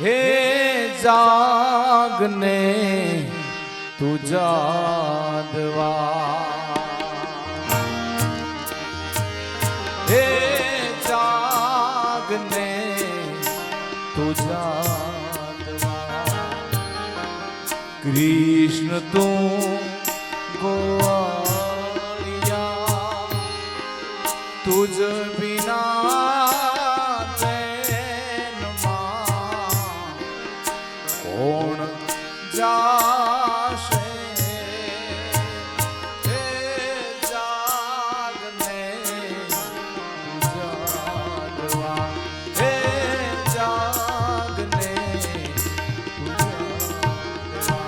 हे जागने तुझा दवा, हे जागने तुझा दवा। कृष्ण तू गोवालिया तुझ बिना जाशे, हे जागने तुझा दवा, हे जागने तुझा दवा।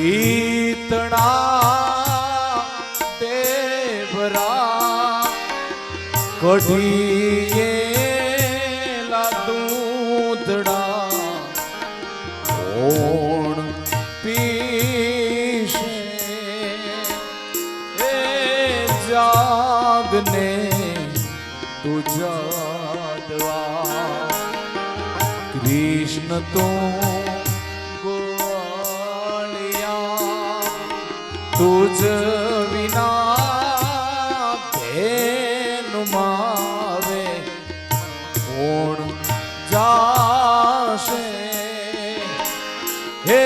ईतणा देवरा कढ़िए दूधड़ा कोण पीशे, हे जागने तुझा दवा। कृष्ण तू तुझ विना धेनु मावे कोण जाशे, हे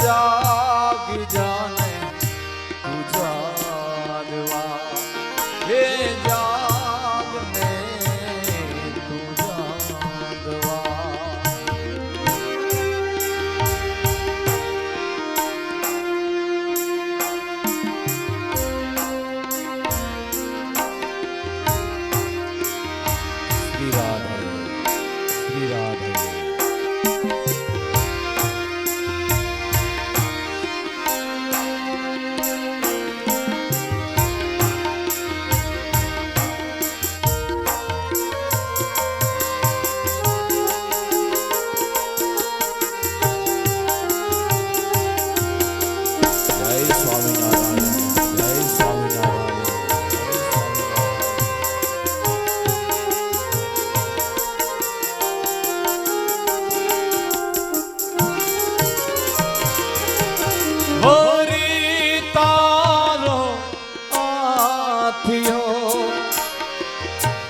जाग जाने तुझा दवा, हे जागने तुझा दवा।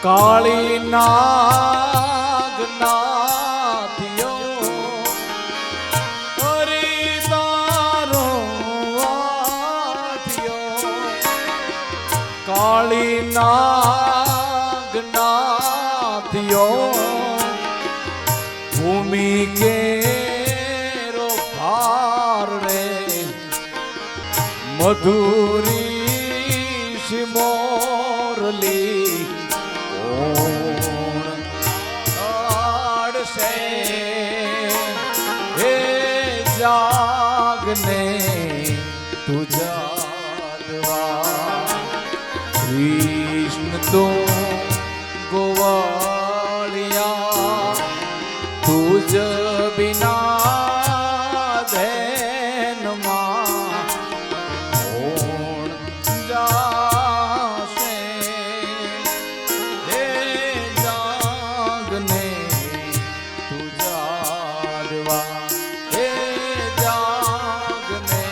काली नाग नाथियो हरि तारो आथियो, काली नाग नाथियो भूमि के रो भार रे मधुरी सिमोरली हे जागने तुझा दवा। कृष्ण तू गोवालिया तुझ बिना धैन मां कोण जाशे, हे जागने तुझा दवा, हे जागने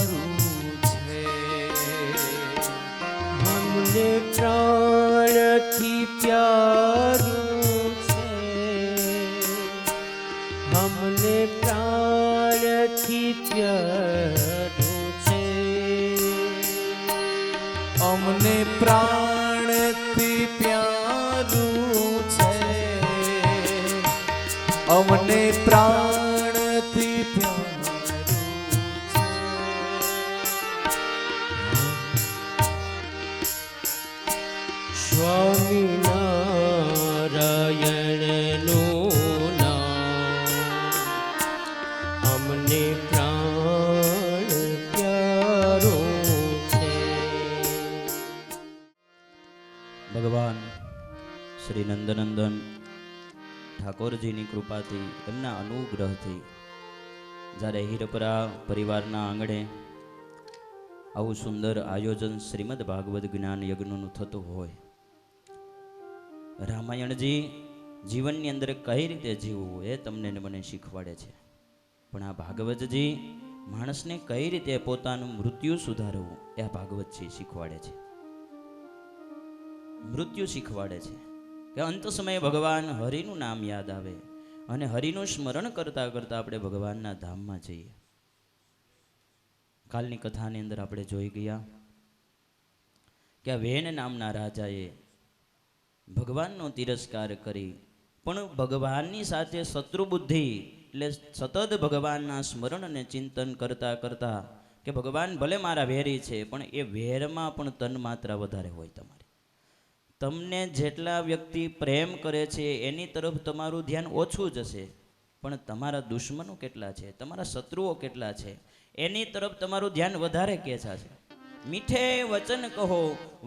પ્યારું છે અમને પ્રાણથી પ્યારું છે અમને પ્રાણથી પ્યારું છે અમને પ્રાણથી પ્યારું છે અમને પ્રાણથી પ્યારું છે સ્વામિનારાયણનું નામ અમને પ્રાણ પ્યારું છે. ભગવાન શ્રી નંદનંદન ઠાકોરજીની કૃપાથી એમના અનુગ્રહથી જ્યારે હીરપરા પરિવારના આંગણે આવું સુંદર આયોજન શ્રીમદ ભાગવત જ્ઞાન યજ્ઞનું થતું હોય, રામાયણજી જીવનની અંદર કઈ રીતે જીવવું એ તમને ને મને શીખવાડે છે, પણ આ ભાગવતજી માણસને કઈ રીતે પોતાનું મૃત્યુ સુધારવું એ આ ભાગવતજી શીખવાડે છે. મૃત્યુ શીખવાડે છે કે અંત સમયે ભગવાન હરિનું નામ યાદ આવે અને હરિનું સ્મરણ કરતા કરતા આપણે ભગવાનના ધામમાં જઈએ. કાલની કથાની અંદર આપણે જોઈ ગયા કે આ વેન નામના રાજાએ ભગવાનનો તિરસ્કાર કરી પણ ભગવાનની સાથે શત્રુ બુદ્ધિ એટલે સતત ભગવાનના સ્મરણ અને ચિંતન કરતા કરતા કે ભગવાન ભલે મારા વેરી છે પણ એ વેરમાં પણ તન માત્રા વધારે હોય. તમારી તમને જેટલા વ્યક્તિ પ્રેમ કરે છે એની તરફ તમારું ધ્યાન ઓછું જશે, પણ તમારા દુશ્મનો કેટલા છે, તમારા શત્રુઓ કેટલા છે એની તરફ તમારું ધ્યાન વધારે ખેંચાશે. મીઠે વચન કહો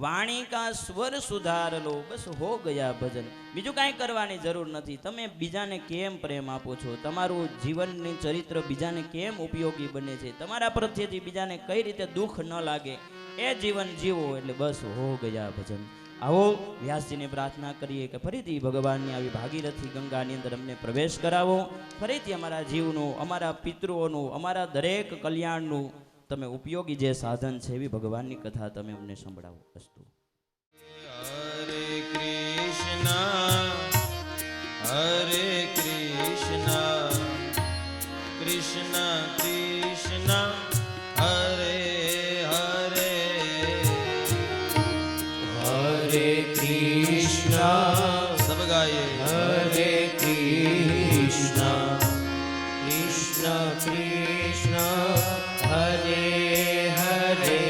વાણી કા સ્વર સુધાર લો, બસ હો ગયા ભજન. બીજું કાંઈ કરવાની જરૂર નથી. તમે બીજાને કેમ પ્રેમ આપો છો, તમારું જીવનની ચરિત્ર બીજાને કેમ ઉપયોગી બને છે, તમારા પ્રત્યેથી બીજાને કઈ રીતે દુઃખ ન લાગે એ જીવન જીવો, એટલે બસ હો ગયા ભજન. આવો વ્યાસજીને પ્રાર્થના કરીએ કે ફરીથી ભગવાનની આવી ભાગીરથી ગંગાની અંદર અમને પ્રવેશ કરાવો, ફરીથી અમારા જીવનું, અમારા પિતૃઓનું, અમારા દરેક કલ્યાણનું તમે ઉપયોગી જે સાધન છે એવી ભગવાનની કથા તમે અમને સંભળાવો. અસ્તુ. હરે કૃષ્ણ કૃષ્ણ કૃષ્ણ હરે હરે હરે કૃષ્ણ સબ ગાયે હરે કૃષ્ણ કૃષ્ણ કૃષ્ણ હરે હરે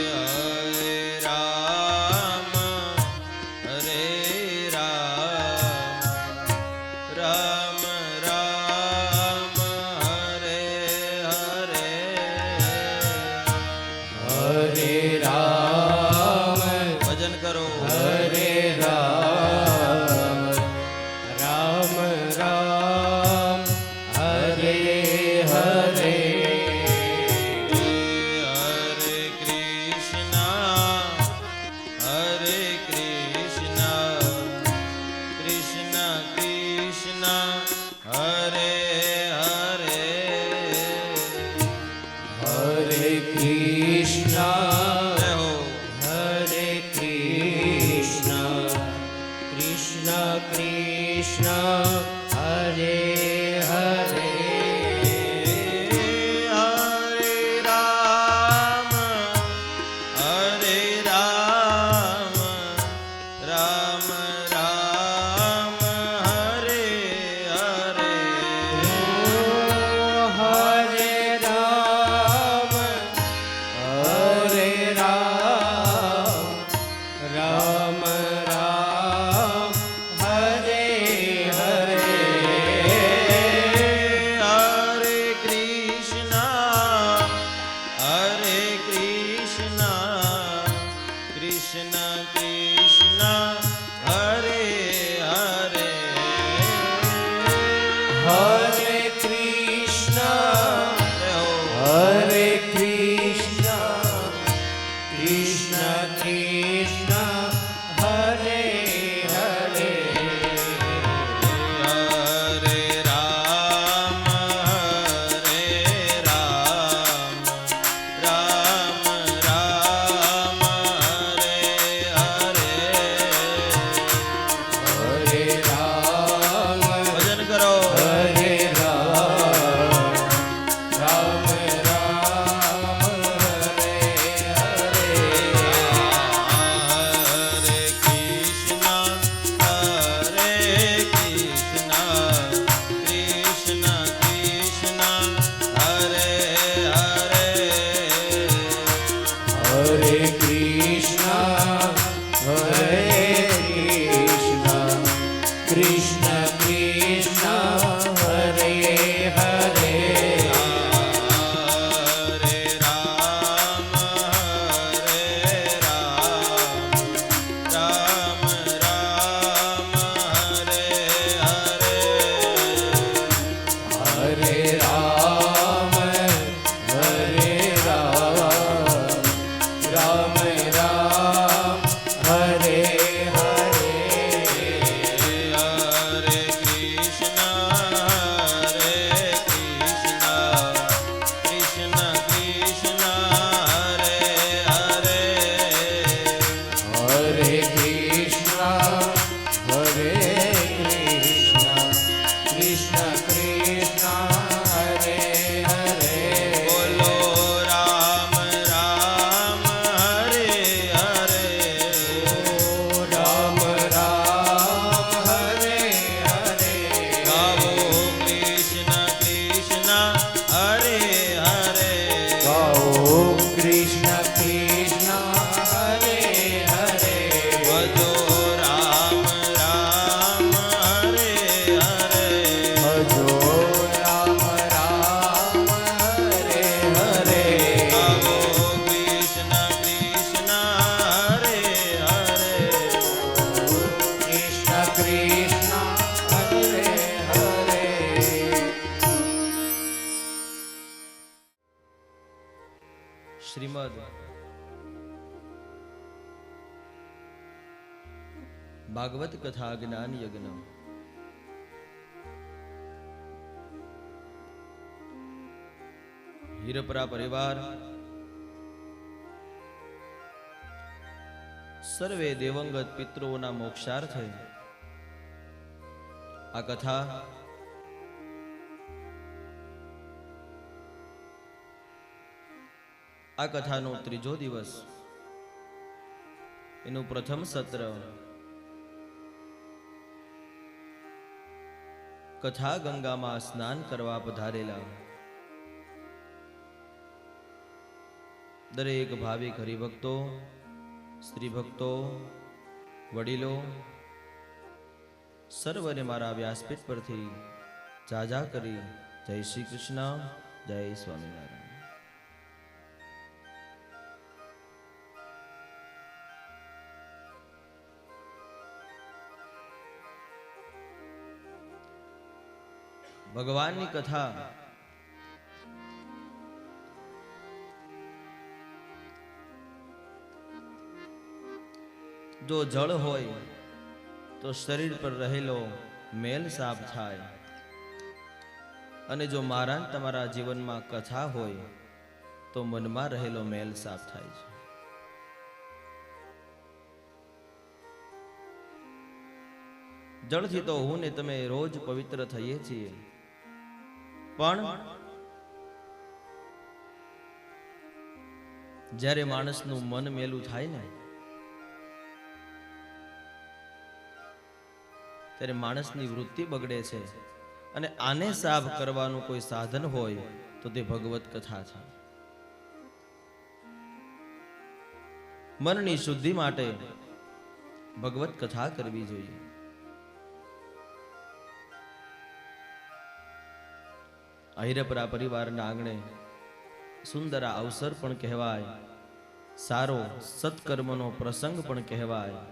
હરે રામ હરે રામ રામ રામ હરે હરે હરે રામ ભજન કરો હરે રામ રામ રામ હરે હરે હરે કૃષ્ણ કૃષ્ણ કૃષ્ણ હરે હરે હરે કૃષ્ણ જય હો. હરે કૃષ્ણ કૃષ્ણ કૃષ્ણ હરે હરે હરે રામ હરે રામ રામ રામ હરે હરે હરે રામ હરે કૃષ્ણ કૃષ્ણ હરે હરે ભજો રામ રામ હરે હરે ભજો રામ રામ હરે હરે ગાવો કૃષ્ણ કૃષ્ણ હરે હરે કૃષ્ણ કૃષ્ણ હરે હરે શ્રીમદ ભાગવત કથા જ્ઞાન યજ્ઞ હીરપરા પરિવાર સર્વે દેવંગત પિતૃઓના મોક્ષાર્થે આ કથા આ કથાનો ત્રીજો દિવસ એનું પ્રથમ સત્ર કથા ગંગામાં સ્નાન કરવા પધારેલા દરેક ભાવિક હરિભક્તો સ્ત્રી ભક્તો વડીલો સર્વને મારા વ્યાસપીઠ પરથી જાજા કરી જય શ્રી કૃષ્ણ જય સ્વામિનારાયણ. ભગવાનની કથા જો જળ હોય તો શરીર પર રહેલો મેલ સાફ થાય અને જો મારા ને તમારા જીવનમાં કથા હોય તો મનમાં રહેલો મેલ સાફ થાય છે. જળથી તો હું ને તમે રોજ પવિત્ર થઈએ છીએ, પણ જ્યારે માણસનું મન મેલું થાય ને ત્યારે માણસની વૃત્તિ બગડે છે, અને આને સાફ કરવાનું કોઈ સાધન હોય તો તે ભગવત કથા છે. મનની શુદ્ધિ માટે ભગવત કથા કરવી જોઈએ. હીરપરા પરિવારના આંગણે સુંદર આ અવસર પણ કહેવાય, સારો સત્કર્મનો પ્રસંગ પણ કહેવાય.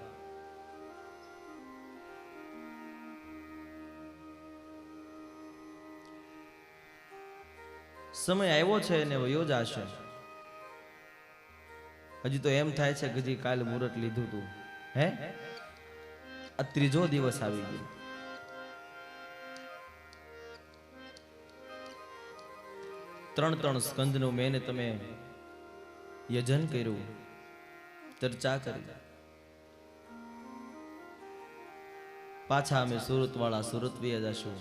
સમય આવ્યો છે અને વયો જશે. હજી તો એમ થાય છે કે હજી કાલ મુહૂર્ત લીધું તું, હે આ ત્રીજો દિવસ આવી ગયો. ત્રણ સ્કંદનું મેં તમે યજન કર્યું, ચર્ચા કરી. પાછા અમે સુરત વાળા સુરત વ્યા જશું,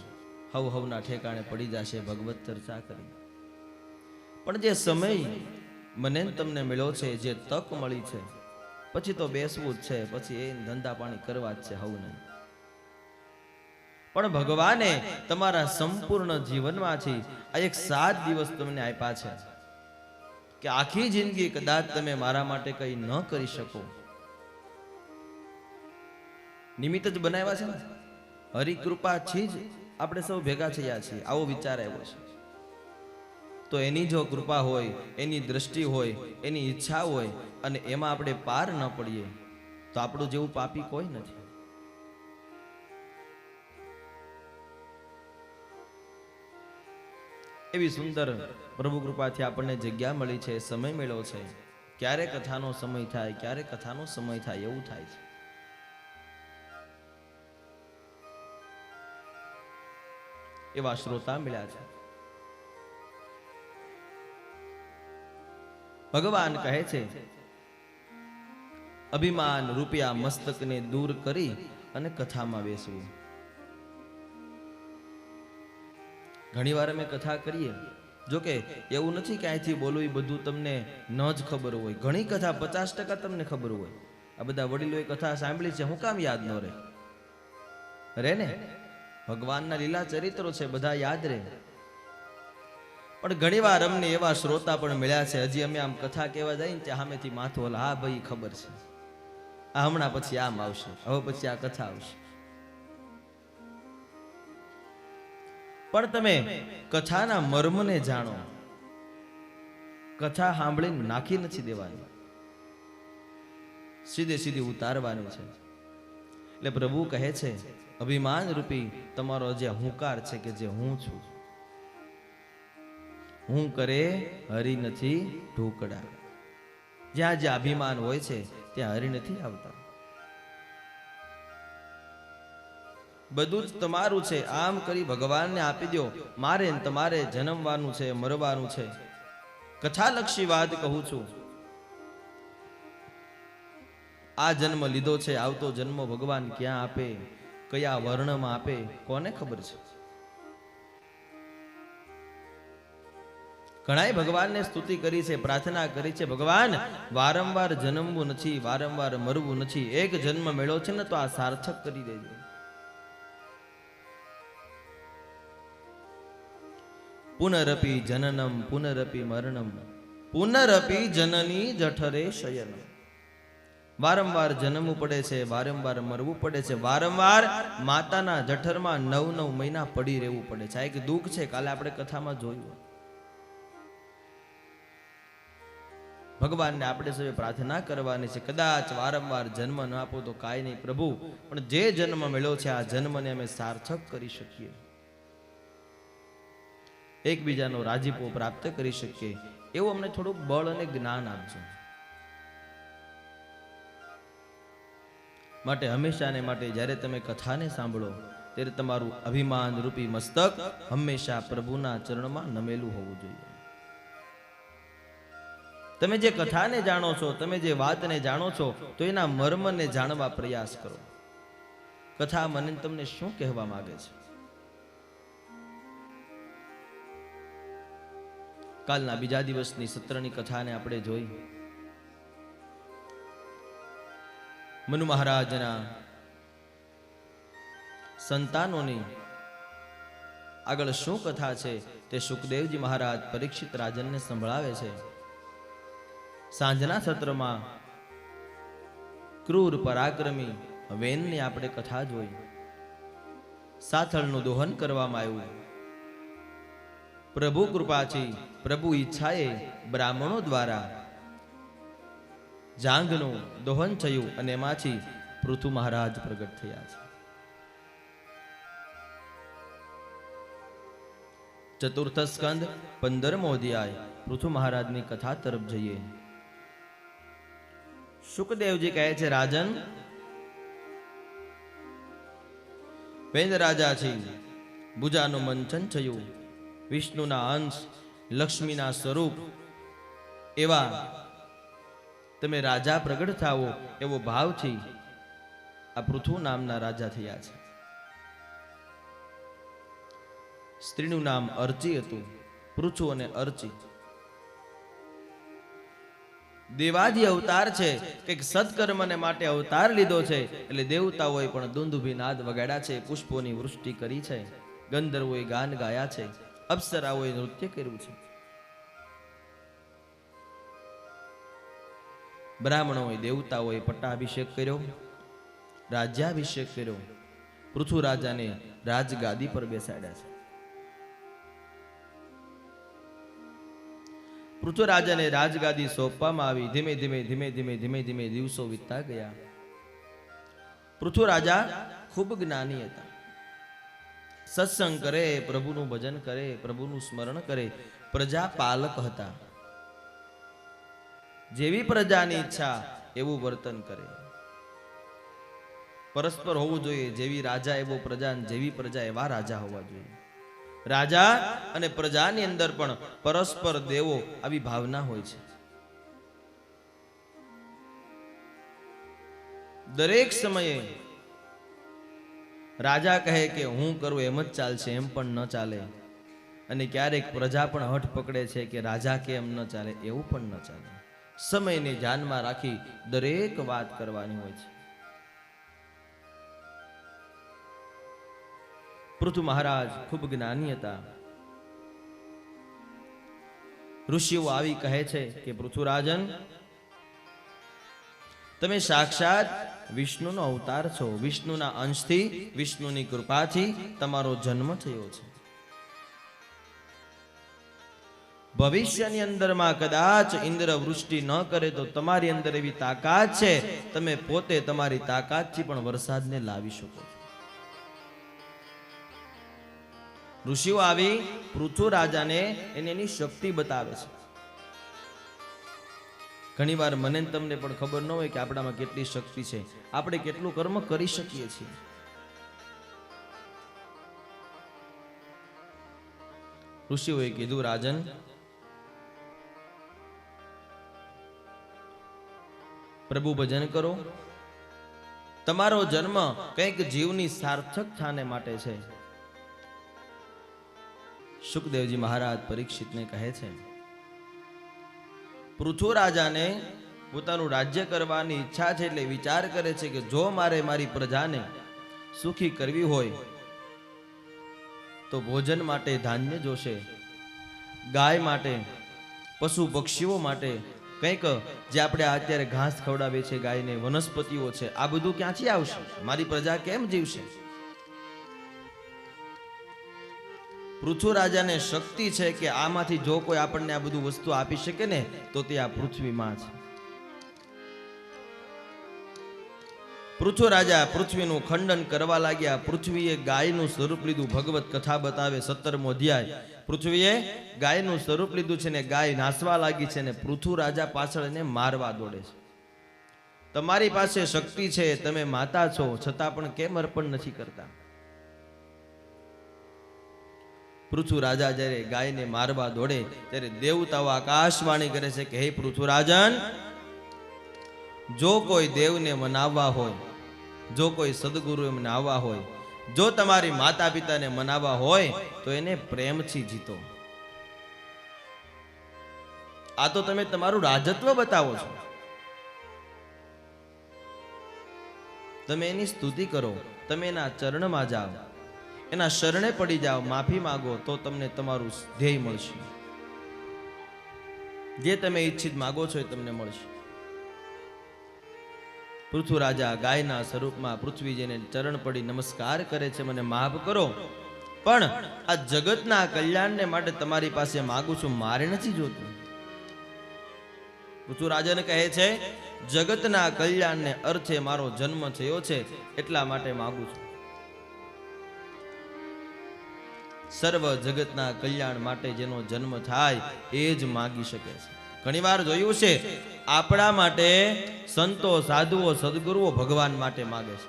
હવના ઠેકાણે પડી જશે ભગવત ચર્ચા કરી. પણ જે સમય મને તમને મળ્યો છે, જે તક મળી છે, પછી તો બેસવું જ છે, પછી એ ધંધા પાણી કરવા જ છે હવને. પણ ભગવાને તમારા સંપૂર્ણ જીવનમાંથી આ એક 7 દિવસ તમને આપ્યા છે કે આખી જિંદગી કદાચ તમે મારા માટે કંઈ ન કરી શકો, નિમિત્ત જ બનાવ્યા છે ને. હરિકૃપાથી જ આપણે સૌ ભેગા થયા છીએ, આવો વિચાર આવ્યો છે. તો એની જો કૃપા હોય, એની દ્રષ્ટિ હોય, એની ઈચ્છા હોય, અને એમાં આપણે પાર ન પડીએ તો આપણું જેવું પાપી કોઈ નથી. એવી સુંદર પ્રભુ કૃપાથી આપણને જગ્યા મળી છે, સમય મળ્યો છે. ક્યારે કથાનો સમય થાય, ક્યારે કથાનો સમય થાય એવું થાય છે. એવા શ્રોતા મળ્યા છે. ભગવાન કહે છે, અભિમાન રૂપિયા મસ્તકને દૂર કરી અને કથામાં બેસવું. ઘણી વાર અમે કથા કરીએ, જોકે એવું નથી કે અહીંથી બોલવું એ બધું તમને ન જ ખબર હોય. ઘણી કથા 50% તમને ખબર હોય. આ બધા વડીલોએ કથા સાંભળી છે, હું કામ યાદ ન રહે? રે ને, ભગવાનના લીલા ચરિત્રો છે, બધા યાદ રહે. પણ ઘણીવાર અમને એવા શ્રોતા પણ મળ્યા છે, હજી અમે આમ કથા કહેવા જાય ને ત્યાં સામેથી માથું હલા, હા ભાઈ ખબર છે, આ હમણાં પછી આમ આવશે, હવે પછી આ કથા આવશે. પણ તમે કથાના મર્મને જાણો. કથા સાંભળીને નાખી નથી દેવાની, સીધે સીધી ઉતારવાની છે. એટલે પ્રભુ કહે છે, અભિમાન રૂપી તમારો જે હુંકાર છે કે જે હું છું, હું કરે હરી નથી ઢોકડા. જ્યાં જ્યાં અભિમાન હોય છે ત્યાં હરી નથી આવતા. બધું જ તમારું છે, આમ કરી ભગવાનને આપી દો. મારે ને તમારે જન્મવાનું છે, મરવાનું છે. કથાલક્ષી વાત કહું છું. આ જન્મ લીધો છે, આવતો જન્મ ભગવાન ક્યાં આપે, કયા વર્ણમાં આપે, કોને ખબર છે. ઘણાય ભગવાનને સ્તુતિ કરી છે, પ્રાર્થના કરી છે, ભગવાન વારંવાર જન્મવું નથી, વારંવાર મરવું નથી, એક જન્મ મેળો છે ને તો આ સાર્થક કરી દેજો. પુનરપી જનનમ પુનરપી મરણમ પુનરપી જનની જઠરે શયનમ. વારંવાર જન્મવું પડે છે, વારંવાર મરવું પડે છે, વારંવાર માતાના જઠરમાં 9-9 મહિના પડી રહેવું પડે છે. આ એક દુઃખ છે, કાલે આપણે કથામાં જોયું. ભગવાનને આપણે સૌએ પ્રાર્થના કરવાની છે, કદાચ વારંવાર જન્મ ન આપો તો કાંઈ નહીં પ્રભુ, પણ જે જન્મ મળ્યો છે આ જન્મને અમે સાર્થક કરી શકીએ, એકબીજાનો રાજીપો પ્રાપ્ત કરી શકીએ એવું અમને થોડું બળ અને જ્ઞાન આપજો. માટે હંમેશા ને માટે જ્યારે તમે કથાને સાંભળો ત્યારે તમારું અભિમાન રૂપી મસ્તક હંમેશા પ્રભુના ચરણમાં નમેલું હોવું જોઈએ. તમે જે કથાને જાણો છો, તમે જે વાતને જાણો છો, તો એના મર્મને જાણવા પ્રયાસ કરો. કથા મને તમને શું કહેવા માંગે છે. કાલના બીજા દિવસની સત્રની કથાને આપણે જોઈ. મનુ મહારાજના સંતાનોની આગળ શું કથા છે તે સુખદેવજી મહારાજ પરીક્ષિત રાજનને સંભળાવે છે. સાંજના સત્રમાં ક્રૂર પરાક્રમી વેનની આપણે કથા જોઈ. સાથળનું દોહન કરવામાં આવ્યું. પ્રભુ કૃપાથી, પ્રભુ ઈચ્છાએ બ્રાહ્મણો દ્વારા જાંઘનું દોહન થયું અને એમાંથી પૃથુ મહારાજ પ્રગટ થયા છે. ચતુર્થ સ્કંદ 15મો અધ્યાય પૃથુ મહારાજની કથા તરફ જઈએ. સુખદેવજી કહે છે, રાજન, વેદ રાજાથી ભુજાનું મંથન થયું. વિષ્ણુના અંશ, લક્ષ્મીના સ્વરૂપ એવા તમે રાજા પ્રગટ થાવો એવો ભાવથી આ પૃથુ નામના રાજા થયા છે. સ્ત્રીનું નામ અર્ચી હતું. પૃથુ અને અર્ચી દેવાદી અવતાર છે, કંઈક સત્કર્મને માટે અવતાર લીધો છે. એટલે દેવતાઓએ પણ દુંદુભી નાદ વગાડ્યા છે, પુષ્પોની વૃષ્ટિ કરી છે, ગંધર્વોએ ગાન ગાયા છે, અપ્સરાઓએ નૃત્ય કર્યું છે, બ્રાહ્મણોએ દેવતાઓએ પટ્ટાભિષેક કર્યો, રાજ્યાભિષેક કર્યો. પૃથુ રાજાને રાજગાદી પર બેસાડ્યા છે. પૃથુ રાજાને રાજગાદી સોંપવામાં આવી. ધીમે ધીમે ધીમે ધીમે ધીમે ધીમે દિવસો વીતતા ગયા. પૃથુ રાજા ખૂબ જ્ઞાની હતા. સત્સંગ કરે, પ્રભુનું ભજન કરે, પ્રભુનું સ્મરણ કરે. પ્રજા પાલક હતા. જેવી પ્રજાની ઈચ્છા એવું વર્તન કરે. પરસ્પર હોવું જોઈએ. જેવી રાજા એવો પ્રજા, જેવી પ્રજા એવા રાજા હોવા જોઈએ. રાજા અને પ્રજાની અંદર પણ પરસ્પર દેવો આવી ભાવના હોય છે. દરેક સમયે રાજા કહે કે હું કરું એમ જ ચાલશે, એમ પણ ન ચાલે. અને ક્યારેક પ્રજા પણ હઠ પકડે છે કે રાજા કે એમ ન ચાલે, એવું પણ ન ચાલે. સમયને ધ્યાનમાં રાખી દરેક વાત કરવાની હોય છે. પૃથુ મહારાજ ખૂબ જ્ઞાની હતા. ઋષિઓ આવી કહે છે કે પૃથુરાજન, તમે સાક્ષાત વિષ્ણુનો અવતાર છો. વિષ્ણુના અંશથી, વિષ્ણુની કૃપાથી તમારો જન્મ થયો છે. ભવિષ્યની અંદરમાં કદાચ ઇન્દ્ર વૃષ્ટિ ન કરે તો તમારી અંદર એવી તાકાત છે, તમે પોતે તમારી તાકાતથી પણ વરસાદને લાવી શકો છો. ઋષિઓ આવી પૃથુ રાજાને એની શક્તિ બતાવે છે. ઘણીવાર મને તમને પણ ખબર ન હોય કે આપણામાં કેટલી શક્તિ છે, આપણે કેટલું કર્મ કરી શકીએ છીએ. ઋષિઓએ કીધું, રાજન, પ્રભુ ભજન કરો. તમારો જન્મ કંઈક જીવની સાર્થક થાને માટે છે. સુખદેવજી મહારાજ પરીક્ષિતને કહે છે, પૃથુ રાજાને પોતાનું રાજ્ય કરવાની ઈચ્છા છે, એટલે વિચાર કરે છે કે જો મારે મારી પ્રજાને સુખી કરવી હોય તો ભોજન માટે ધાન્ય જોશે, ગાય માટે, પશુ પક્ષીઓ માટે કંઈક જે આપણે અત્યારે ઘાસ ખવડાવે છે ગાયને, વનસ્પતિઓ છે, આ બધું ક્યાંથી આવશે? મારી પ્રજા કેમ જીવશે? પૃથુ રાજાને શક્તિ છે કે આમાંથી જો કોઈ આપણને આ બધું વસ્તુ આપી શકે ને તો તે આ પૃથ્વીમાં છે. પૃથુ રાજા પૃથ્વીનું ખંડન કરવા લાગ્યા. પૃથ્વીએ ગાયનું સ્વરૂપ લીધું. ભગવત કથા બતાવે 17મો અધ્યાય. પૃથ્વીએ ગાયનું સ્વરૂપ લીધું છે ને ગાય નાસવા લાગી છે ને પૃથુ રાજા પાછળ એને મારવા દોડે છે. તમારી પાસે શક્તિ છે, તમે માતા છો, છતાં પણ કેમ અર્પણ નથી કરતા? પૃથુ રાજા જ્યારે ગાયને મારવા દોડે ત્યારે દેવતાઓ આકાશવાણી કરે છે કે હે પૃથુરાજન, જો કોઈ દેવને મનાવવા હોય, જો કોઈ સદગુરુએ મનાવવા હોય, જો તમારી માતા પિતાને મનાવવા હોય તો એને પ્રેમથી જીતો. આ તો તમે તમારું રાજત્વ બતાવો છો. તમે એની સ્તુતિ કરો, તમે એના ચરણમાં જાઓ, એના શરણે પડી જાઓ, માફી માંગો તો તમને તમારું ધ્યેય મળશે. જે તમે ઈચ્છિત માંગો છો એ તમને મળશે. પૃથુ રાજા ગાયના સ્વરૂપમાં પૃથ્વીજીને ચરણ પડી નમસ્કાર કરે છે, મને માફ કરો, પણ આ જગતના કલ્યાણને માટે તમારી પાસે માંગુ છું, મારે નથી જોતું. પૃથુ રાજાને કહે છે, જગતના કલ્યાણને અર્થે મારો જન્મ થયો છે, એટલા માટે માંગુ છું. સર્વ જગતના કલ્યાણ માટે જેનો જન્મ થાય એ જ માગી શકે છે. ઘણીવાર જોયું છે, આપણા માટે સંતો, સાધુઓ, સદગુરુઓ ભગવાન માટે માગે છે.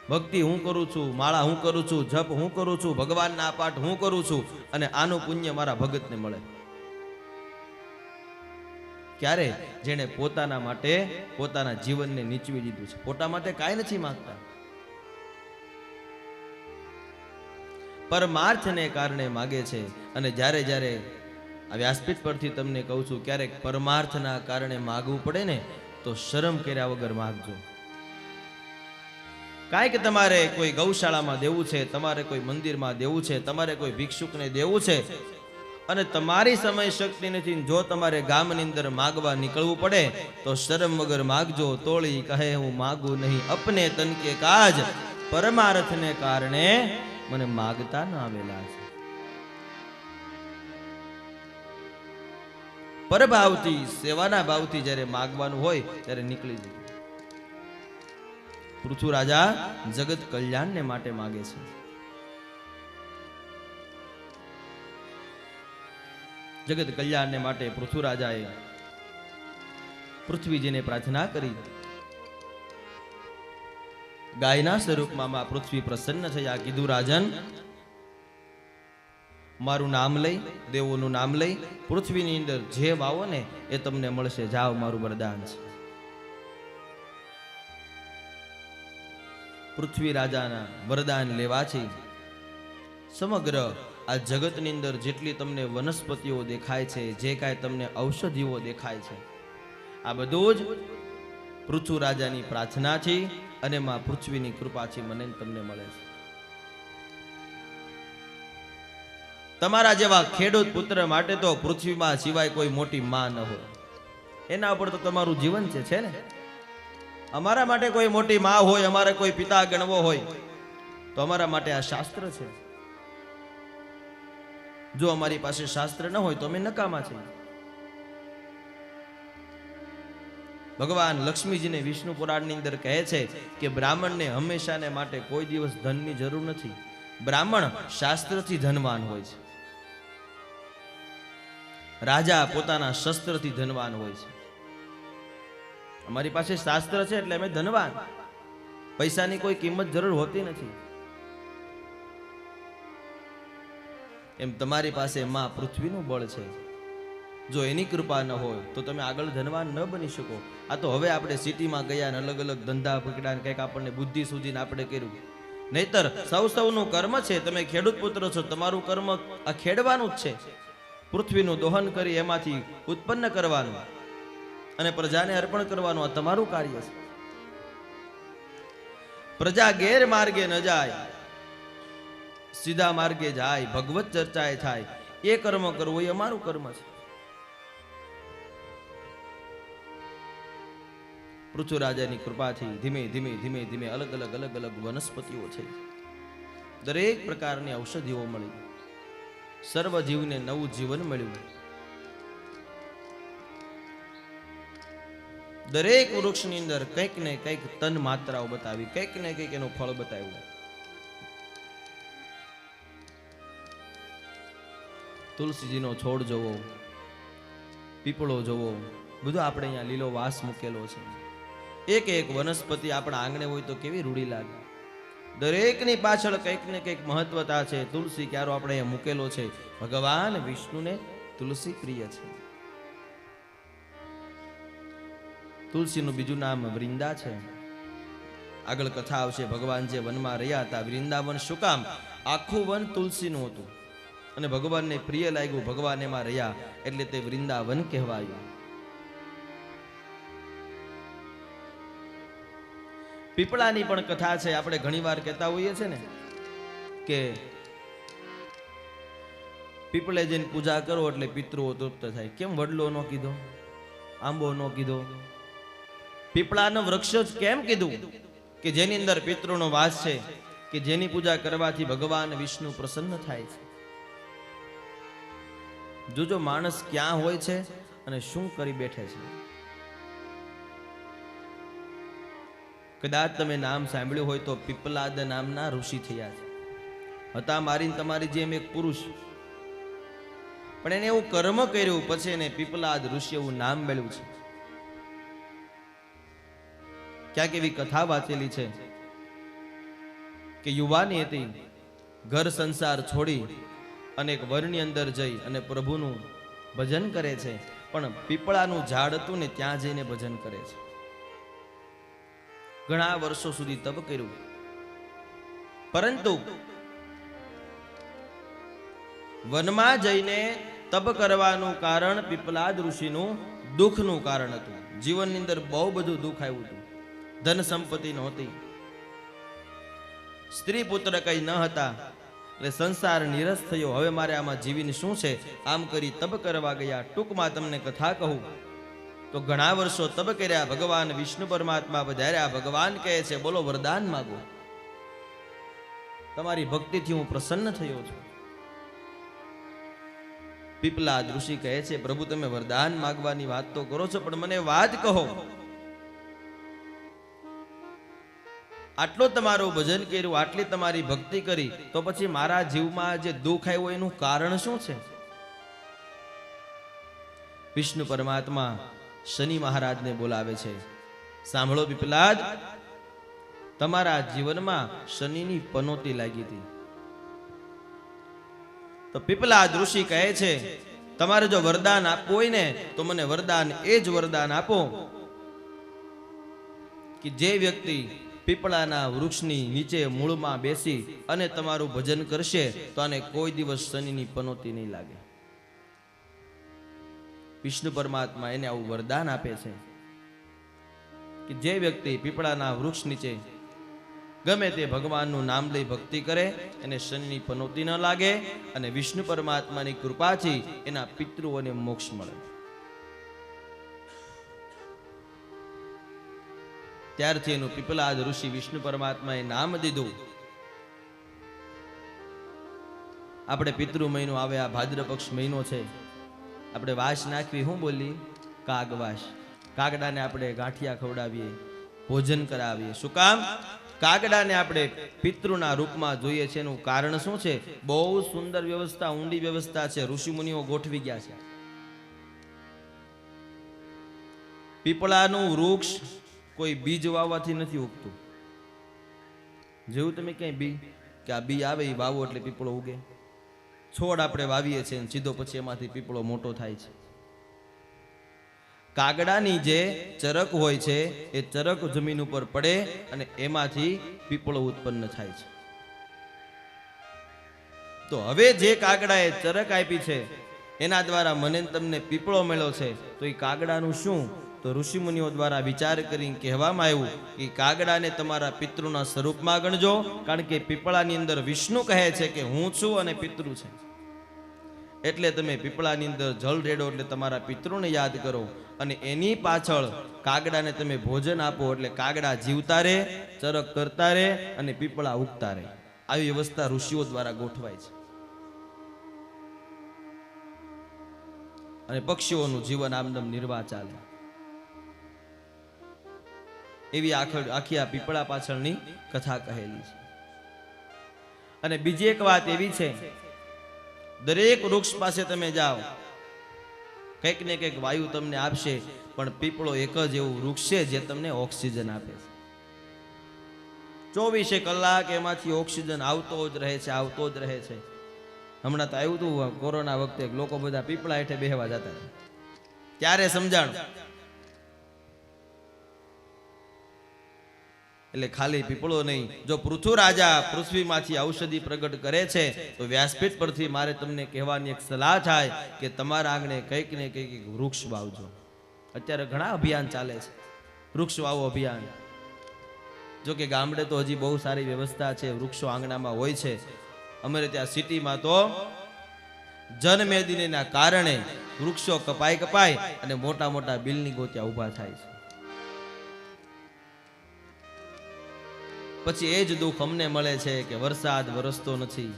ભક્તિ હું કરું છું, માળા હું કરું છું, જપ હું કરું છું, ભગવાનના પાઠ હું કરું છું, અને આનું પુણ્ય મારા ભગતને મળે. ક્યારે? જેણે પોતાના માટે પોતાના જીવનને નીચવી દીધું છે, પોતા માટે કાંઈ નથી માંગતા. પરમાર્થને કારણે માગે છે. અને જ્યારે જ્યારે આ વ્યાસપીઠ પરથી તમને કહું છું, ક્યારેક પરમાર્થના કારણે માગવું પડે ને તો શરમ કર્યા વગર માગજો. કાંઈક તમારે કોઈ ગૌશાળામાં દેવું છે, તમારે કોઈ મંદિરમાં દેવું છે, તમારે કોઈ ભિક્ષુકને દેવું છે, અને તમારી સમય શક્તિ નથી, જો તમારે ગામની અંદર માગવા નીકળવું પડે તો શરમ વગર માગજો. તોળી કહે હું માગું નહીં અપને તન કે કાજ, પરમાર્થને કારણે મને માગતા ન આવેલા છે. પરભાવથી, સેવાના ભાવથી જ્યારે માગવાનું હોય ત્યારે નીકળી જવું. પૃથુ રાજા જગત કલ્યાણને માટે માગે છે. જગત કલ્યાણને માટે પૃથુ રાજાએ પૃથ્વીજીને પ્રાર્થના કરી. ગાયના સ્વરૂપમાં પૃથ્વી પ્રસન્ન થયા. કીધું, રાજન, મારું નામ લઈ, દેવોનું નામ લઈ પૃથ્વીની અંદર જે વાવો ને એ તમને મળશે. જાઓ, મારું વરદાન છે. પૃથ્વી રાજાના વરદાન લેવાથી સમગ્ર આ જગતની અંદર જેટલી તમને વનસ્પતિઓ દેખાય છે, જે કાંઈ તમને ઔષધિઓ દેખાય છે, આ બધું જ પૃથુ રાજાની પ્રાર્થનાથી અને માં પૃથ્વીની કૃપાથી મને તમને મળે છે. તમારા જેવા ખેડૂત પુત્ર માટે તો પૃથ્વીમાં સિવાય કોઈ મોટી માં ન હોય. એના ઉપર તો તમારું જીવન છે ને. અમારા માટે કોઈ મોટી માં હોય, અમારે કોઈ પિતા ગણવો હોય તો અમારા માટે આ શાસ્ત્ર છે. જો અમારી પાસે શાસ્ત્ર ન હોય તો અમે નકામા છીએ. ભગવાન લક્ષ્મીજીને વિષ્ણુ પુરાણની અંદર કહે છે કે બ્રાહ્મણને હંમેશાને માટે કોઈ દિવસ ધનની જરૂર નથી. બ્રાહ્મણ શાસ્ત્રથી ધનવાન હોય છે. રાજા પોતાના શસ્ત્રથી ધનવાન હોય છે. અમારી પાસે શાસ્ત્ર છે એટલે અમે ધનવાન. પૈસાની કોઈ કિંમત જરૂર હોતી નથી. એમ તમારી પાસે માં પૃથ્વીનું બળ છે. જો એની કૃપા ન હોય તો તમે આગળ ધનવાન ન બની શકો. આ તો હવે આપણે સિટીમાં ગયા ને અલગ અલગ ધંધા પકડ્યા, કંઈક આપણને બુદ્ધિ સૂજીને આપણે કર્યું. નહીતર સૌનું કર્મ છે. તમે ખેડૂત પુત્ર છો, તમારું કર્મ આ ખેડવાનું જ છે. પૃથ્વીનું દોહન કરી એમાંથી ઉત્પન્ન કરવાનું અને પ્રજાને અર્પણ કરવાનું આ તમારું કાર્ય છે. પ્રજા ગેરમાર્ગે ન જાય, સીધા માર્ગે જાય, ભગવત ચર્ચાએ થાય, એ કર્મ કરવું એ અમારું કર્મ છે. પૃથ્વીરાજાની કૃપાથી ધીમે ધીમે ધીમે ધીમે અલગ અલગ વનસ્પતિઓ છે. દરેક પ્રકારની ઔષધિઓ મળી. સર્વ જીવને નવું જીવન મળ્યું. દરેક વૃક્ષની અંદર કંઈક ને કંઈક તન માત્રાઓ બતાવી, કંઈક ને કંઈક એનું ફળ બતાવ્યું. તુલસીજીનો છોડ જોવો, પીપળો જોવો, બધું આપણે અહીંયા લીલો વાસ મૂકેલો છે. એક એક વનસ્પતિ આપણા આંગણે હોય તો કેવી રૂડી લાગે. દરેકની પાછળ કંઈક ને કંઈક મહત્વતા છે. તુલસી ક્યારો આપણે અહીંયા મૂકેલો છે. ભગવાન વિષ્ણુને તુલસી પ્રિય છે. તુલસીનું બીજું નામ વૃંદા છે. આગળ કથા આવશે. ભગવાન જે વનમાં રહ્યા હતા, વૃંદાવન શું કામ? આખું વન તુલસીનું હતું અને ભગવાનને પ્રિય લાગ્યું. ભગવાન એમાં રહ્યા એટલે તે વૃંદાવન કહેવાયું. પીપળાની પણ કથા છે. આપણે ઘણીવાર કહેતા હોઈએ છે ને કે પીપળે જઈને પૂજા કરો એટલે પિતૃઓ તૃપ્ત થાય. કેમ વડલો નો કીધો, આંબો નો કીધો? પીપળાનો વૃક્ષ જ કેમ કીધું? કે જેની અંદર પિતૃનો વાસ છે, કે જેની પૂજા કરવાથી ભગવાન વિષ્ણુ પ્રસન્ન થાય છે. જોજો માણસ ક્યાં હોય છે અને શું કરી બેઠે છે. કદાચ તમે નામ સાંભળ્યું હોય તો પીપલાદ નામના ઋષિ થયા છે. હતા મારી તમારી જેમ એક પુરુષ, પણ એને એવું કર્મ કર્યું પછી એને પીપલાદ ઋષિ એવું નામ મળ્યું છે. ક્યાંક એવી કથા વાંચેલી છે કે યુવાની હતી, ઘર સંસાર છોડી અને એક વનની અંદર જઈ અને પ્રભુનું ભજન કરે છે. પણ પીપળાનું ઝાડ હતું ને ત્યાં જઈને ભજન કરે છે. ઘણા વર્ષો સુધી તપ કર્યું, પરંતુ વનમાં જઈને તપ કરવાનું કારણ પીપલાદ ઋષિનું દુઃખનું કારણ હતું. જીવનની અંદર બહુ બધું દુઃખ આવ્યું હતું. ધન સંપત્તિ નહોતી, સ્ત્રી પુત્ર કઈ ન હતા, એટલે સંસાર નિરસ થયો. હવે મારે આમાં જીવીને શું છે? આમ કરી તપ કરવા ગયા. ટૂંકમાં તમને કથા કહું તો ઘણા વર્ષો તપ કર્યા. ભગવાન વિષ્ણુ પરમાત્મા પધાર્યા. ભગવાન કહે છે, બોલો વરદાન માગો, તમારી ભક્તિથી હું પ્રસન્ન થયો છું. પીપલાદ ઋષિ કહે છે, પ્રભુ તમે વરદાન માગવાની વાત તો કરો છો, પણ મને વાત કહો. આટલો તમારું ભજન કર્યું, આટલી તમારી ભક્તિ કરી, તો પછી મારા જીવમાં જે દુઃખ આવ્યું એનું કારણ શું છે? વિષ્ણુ પરમાત્મા શનિ મહારાજને બોલાવે છે. સાંભળો પીપલાદ, તમારા જીવનમાં શનિની પનોતી લાગી હતી. તો પીપલાદ ઋષિ કહે છે, તમારે જો વરદાન આપવું હોય ને તો મને વરદાન એ જ વરદાન આપો કે જે વ્યક્તિ પીપળાના વૃક્ષની નીચે મૂળમાં બેસી અને તમારું ભજન કરશે તો આને કોઈ દિવસ શનિની પનોતી નહીં લાગે. વિષ્ણુ પરમાત્મા એને આવું વરદાન આપે છે કે જે વ્યક્તિ પીપળાના વૃક્ષ નીચે ગમે તે ભગવાનનું નામ લઈ ભક્તિ કરે એને શનિની પનોતી ન લાગે અને વિષ્ણુ પરમાત્માની કૃપાથી એના પિતૃઓને મોક્ષ મળે. ત્યારથી એનું પીપલાદ ઋષિ વિષ્ણુ પરમાત્માએ નામ દીધું. આપણે પિતૃ મહિનો આવે, આ ભાદ્ર પક્ષ મહિનો છે, આપણે વાસ નાખવી, હું બોલી કાગવાસ. કાગડાને આપણે ગાંઠિયા ખવડાવીએ, ભોજન કરાવીએ. શું કામ? કાગડાને આપણે પિતૃના રૂપમાં જોઈએ છે. એનું કારણ શું છે? બહુ સુંદર વ્યવસ્થા, ઊંડી વ્યવસ્થા છે, ઋષિ મુનિઓ ગોઠવી ગયા છે. પીપળાનું વૃક્ષ કોઈ બીજ વાવવાથી નથી ઉગતું. જેવું તમે ક્યાંય બી કે આ બી આવે એ વાવો એટલે પીપળો ઉગે. છોડ આપણે વાવીએ છીએ અને સીધો પછી એમાંથી પીપળો મોટો થાય છે. કાગડાની જે ચરક હોય છે એ ચરક જમીન ઉપર પડે અને એમાંથી પીપળો ઉત્પન્ન થાય છે. તો હવે જે કાગડાએ ચરક આપી છે એના દ્વારા મને તમને પીપળો મળ્યો છે, તો એ કાગડાનું શું? તો ઋષિ મુનિઓ દ્વારા વિચાર કરીને કહેવામાં આવ્યું કે કાગડાને તમારા પિતૃના સ્વરૂપમાં ગણજો, કારણ કે પીપળાની અંદર વિષ્ણુ કહે છે કે હું છું અને પિતૃ છે. એટલે તમે પીપળાની અંદર જળ રેડો એટલે તમારા પિતૃને યાદ કરો અને એની પાછળ કાગડાને તમે ભોજન આપો એટલે કાગડા જીવતા રહે, ચરક કરતા રહે અને પીપળા ઉગતા રહે. આવી વ્યવસ્થા ઋષિઓ દ્વારા ગોઠવાય છે. અને પક્ષીઓનું જીવન આમદમ નિર્વાહ ચાલે. એવી આખી આ પીપળા પાછળની કથા કહેલી છે. અને બીજી એક વાત એવી છે, દરેક વૃક્ષ પાસે તમે જાઓ, કંઈક ને કંઈક વાયુ તમને આપશે, પણ પીપળો એક જ એવું વૃક્ષ છે જે તમને ઓક્સિજન આપે છે. 24 કલાક એમાંથી ઓક્સિજન આવતો જ રહે છે, આવતો જ રહે છે. હમણાં તો આવ્યું હતું કોરોના વખતે, લોકો બધા પીપળા હેઠે બેહવા જતા, ત્યારે સમજાણું. એટલે ખાલી પીપળો નહીં, જો પૃથુ રાજા પૃથ્વીમાંથી ઔષધિ પ્રગટ કરે છે તો વ્યાસપીઠ પરથી મારે તમને કહેવાની એક સલાહ થાય કે તમારા આંગણે કંઈક ને કંઈક વૃક્ષ વાવજો. અત્યારે ઘણા અભિયાન ચાલે છે, વૃક્ષ વાવો અભિયાન. જો કે ગામડે તો હજી બહુ સારી વ્યવસ્થા છે, વૃક્ષો આંગણામાં હોય છે. અમારે ત્યાં સિટીમાં તો જનમેદનીના કારણે વૃક્ષો કપાય અને મોટા મોટા બિલ્ડિંગો ત્યાં ઊભા થાય છે. પછી એ જ દુઃખ અમને મળે છે કે વરસાદ વરસતો નથી,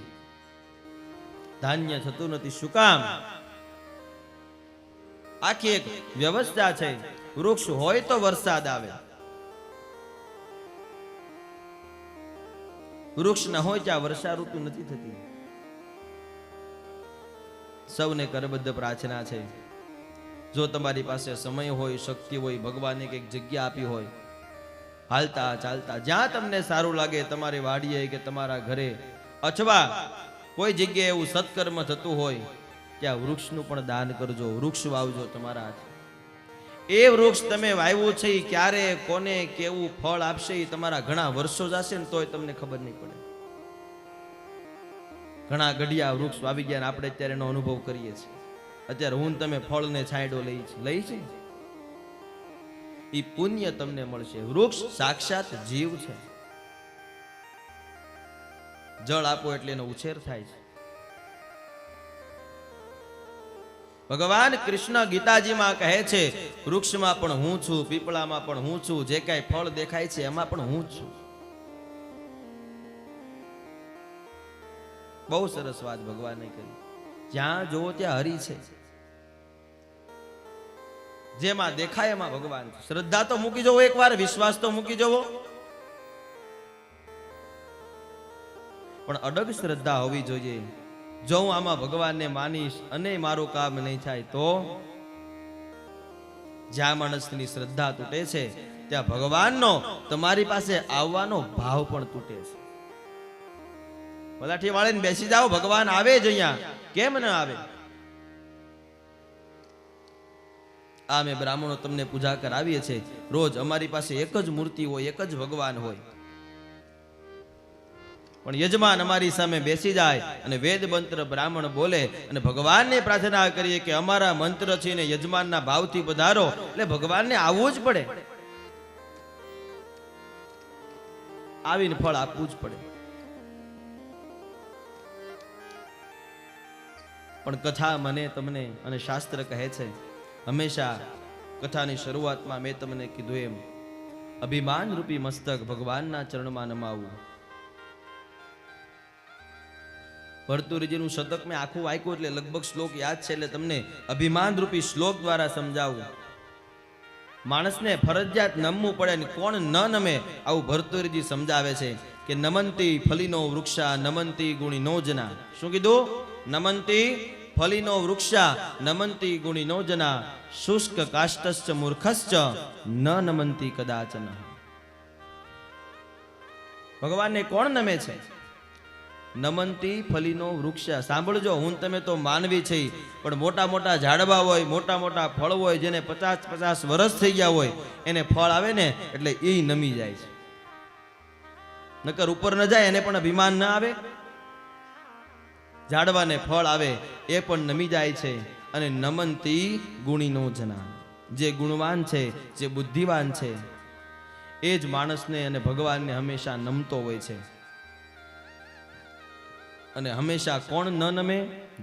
ધાન્ય થતું નથી. શું કામ? આખી એક વ્યવસ્થા છે, વૃક્ષ હોય તો વરસાદ આવે, વૃક્ષ ન હોય ત્યાં વર્ષા ઋતુ નથી થતી. સૌને કરબદ્ધ પ્રાર્થના છે, જો તમારી પાસે સમય હોય, શક્તિ હોય, ભગવાને કંઈક જગ્યા આપી હોય, હાલતા ચાલતા જ્યાં તમને સારું લાગે, તમારી વાડીએ કે તમારા ઘરે અથવા કોઈ જગ્યાએ એવું સત્કર્મ થતું હોય ત્યાં વૃક્ષનું પણ દાન કરજો, વૃક્ષ વાવજો તમારા હાથે. એ વૃક્ષ તમે વાવ્યું છે એ ક્યારે કોને કેવું ફળ આપશે એ તમારા ઘણા વર્ષો જશે ને તોય તમને ખબર નહીં પડે. ઘણા ગઢિયા વૃક્ષ વાવી ગયા ને આપણે અત્યારે એનો અનુભવ કરીએ છીએ. અત્યારે હું તમે ફળને છાંયડો લઈ છે, એ પુણ્ય તમને મળશે. વૃક્ષ સાક્ષાત જીવ છે, જળ આપો એટલે એનો ઉછેર થાય છે. ભગવાન કૃષ્ણ ગીતાજીમાં કહે છે, વૃક્ષમાં પણ હું છું, પીપળામાં પણ હું છું, જે કાંઈ ફળ દેખાય છે એમાં પણ હું છું. બહુ સરસ વાત ભગવાને કરી. જ્યાં જોવો ત્યાં હરિ છે, જેમાં દેખાય એમાં ભગવાન છે. શ્રદ્ધા તો મૂકી જવો, એકવાર વિશ્વાસ તો મૂકી જવો, પણ અડગ શ્રદ્ધા હોવી જોઈએ. જો હું આમાં ભગવાનને માનીશ અને મારું કામ નહીં થાય તો જ્યાં માણસની શ્રદ્ધા તૂટે છે ત્યાં ભગવાનનો તમારી પાસે આવવાનો ભાવ પણ તૂટે છે. પલાઠી વાળીને બેસી જાઓ, ભગવાન આવે જ અહીંયા, કેમ ન આવે? આ અમે બ્રાહ્મણો તમને પૂજા કરાવીએ છીએ. રોજ અમારી પાસે એક જ મૂર્તિ હોય, એક જ ભગવાન હોય, પણ યજમાન અમારી સામે બેસી જાય અને વેદ મંત્ર બ્રાહ્મણ બોલે અને ભગવાનને પ્રાર્થના કરીએ કે અમારા મંત્ર છે ને યજમાનના ભાવથી પધારો, એટલે ભગવાનને આવવું જ પડે. આવીને ફળ આપવું જ પડે. પણ કથા મને તમને અને શાસ્ત્ર કહે છે હંમેશા કથાની શરૂઆતમાં મેં તમને કીધું એમ અભિમાન રૂપી મસ્તક ભગવાનના ચરણમાં નમાવવું. ભર્તુરીજીનું શતક મેં આખું વાંચ્યું એટલે લગભગ શ્લોક યાદ છે, એટલે તમને અભિમાન રૂપી શ્લોક દ્વારા સમજાવું. માણસને ફરજિયાત નમવું પડે ને કોણ ન નમે આવું ભર્તુરીજી સમજાવે છે કે નમંતી ફલીનો વૃક્ષા નમંતી ગુણીનો જના. શું કીધું? નમંતી ફલીનો વૃક્ષા નમંતી ગુણીનો જના શુષ્ક કાષ્ટશ્ચ મૂર્ખશ્ચ ન નમંતી કદાચન. ભગવાનને કોણ નમે છે? નમંતી ફલીનો વૃક્ષ. સાંભળજો, હું તમે તો માનવી છે, પણ મોટા મોટા ઝાડવા હોય, મોટા મોટા ફળ હોય, જેને 50-50 વર્ષ થઈ ગયા હોય, એને ફળ આવે ને એટલે એ નમી જાય છે. નકર ઉપર ન જાય એને પણ અભિમાન ન આવે. ઝાડવાને ફળ આવે એ પણ નમી જાય છે. અને નમંતી ગુણીનો જના, જે ગુણવાન છે, જે બુદ્ધિવાન છે, એ જ માણસને અને ભગવાનને હંમેશા નમતો હોય છે. અને હંમેશા કોણ ન નમે?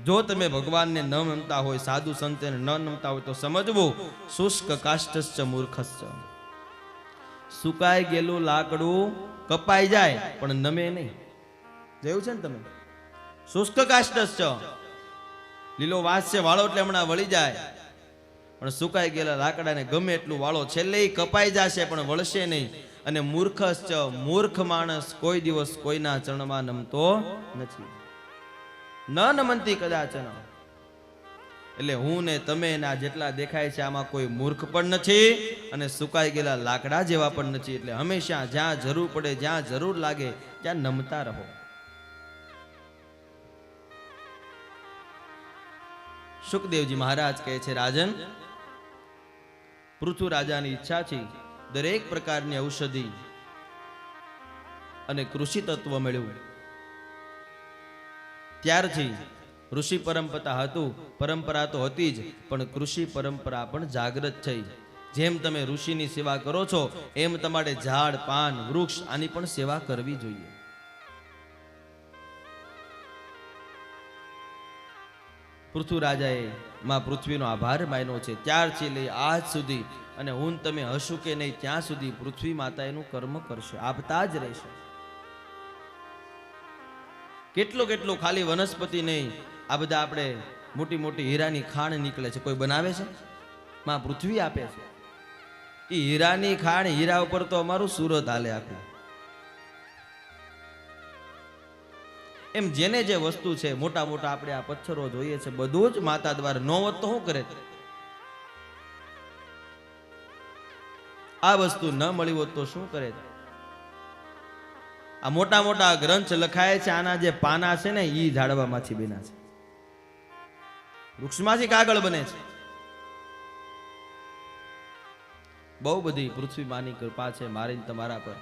જો તમે ભગવાનને ન નમતા હોય, સાધુ સંતને ન નમતા હોય, તો સમજવું શુષ્ક કાષ્ટશ્ચ મૂર્ખશ્ચ. સુકાઈ ગયેલું લાકડું કપાઈ જાય પણ નમે નહીં. જોયું છે ને તમે? શુષ્ક કાષ્ટશ્ચ, લીલો વાસ છે, વાળો એટલે હમણાં વળી જાય, પણ સુકાઈ ગયેલા લાકડાને ગમે એટલું વાળો, છેલ્લે કપાઈ જશે પણ વળશે નહીં. અને મૂર્ખશ્ચ, મૂર્ખ માણસ કોઈ દિવસ કોઈના ચરણમાં નમતો નથી. ન નમંતી કદાચન. એટલે હું ને તમે ના જેટલા દેખાય છે આમાં કોઈ મૂર્ખ પણ નથી અને સુકાઈ ગયેલા લાકડા જેવા પણ નથી. એટલે હંમેશા જ્યાં જરૂર પડે, જ્યાં જરૂર લાગે ત્યાં નમતા રહો. સુખદેવજી મહારાજ કહે છે, રાજન, પૃથુ રાજાની ઈચ્છાથી દરેક પ્રકારની ઔષધિ અને કૃષિ તત્વ મળ્યું. ત્યારથી ઋષિ પરંપરા તો હતી જ, પણ કૃષિ પરંપરા પણ જાગૃત થઈ. જેમ તમે ઋષિની સેવા કરો છો એમ તમારે ઝાડ, પાન, વૃક્ષ આની પણ સેવા કરવી જોઈએ. પૃથુ રાજાએ માં પૃથ્વીનો આભાર માન્યો છે ત્યારથી લઈ આજ સુધી. અને હું તમે હશું કે નહીં ત્યાં સુધી પૃથ્વી માતા એનું કર્મ કરશે, આપતા જ રહેશે. કેટલું કેટલું ખાલી વનસ્પતિ નહીં, આ બધા આપણે મોટી મોટી હીરાની ખાણ નીકળે છે, કોઈ બનાવે છે? માં પૃથ્વી આપે છે. એ હીરાની ખાણ, હીરા ઉપર તો અમારું સુરત હાલે આખું. એમ જેને જે વસ્તુ છે, મોટા મોટા આપણે આ પથ્થરો જોઈએ છે, બધું જ માતા દ્વારા. નો હોત તો શું કરે? આ વસ્તુ ન મળી હોત તો શું કરે? આ મોટા મોટા ગ્રંથ લખાય છે, આના જે પાના છે ને ઈ ઝાડવામાંથી બન્યા છે, વૃક્ષમાંથી કાગળ બને છે. બહુ બધી પૃથ્વી માની કૃપા છે મારી તમારા પર.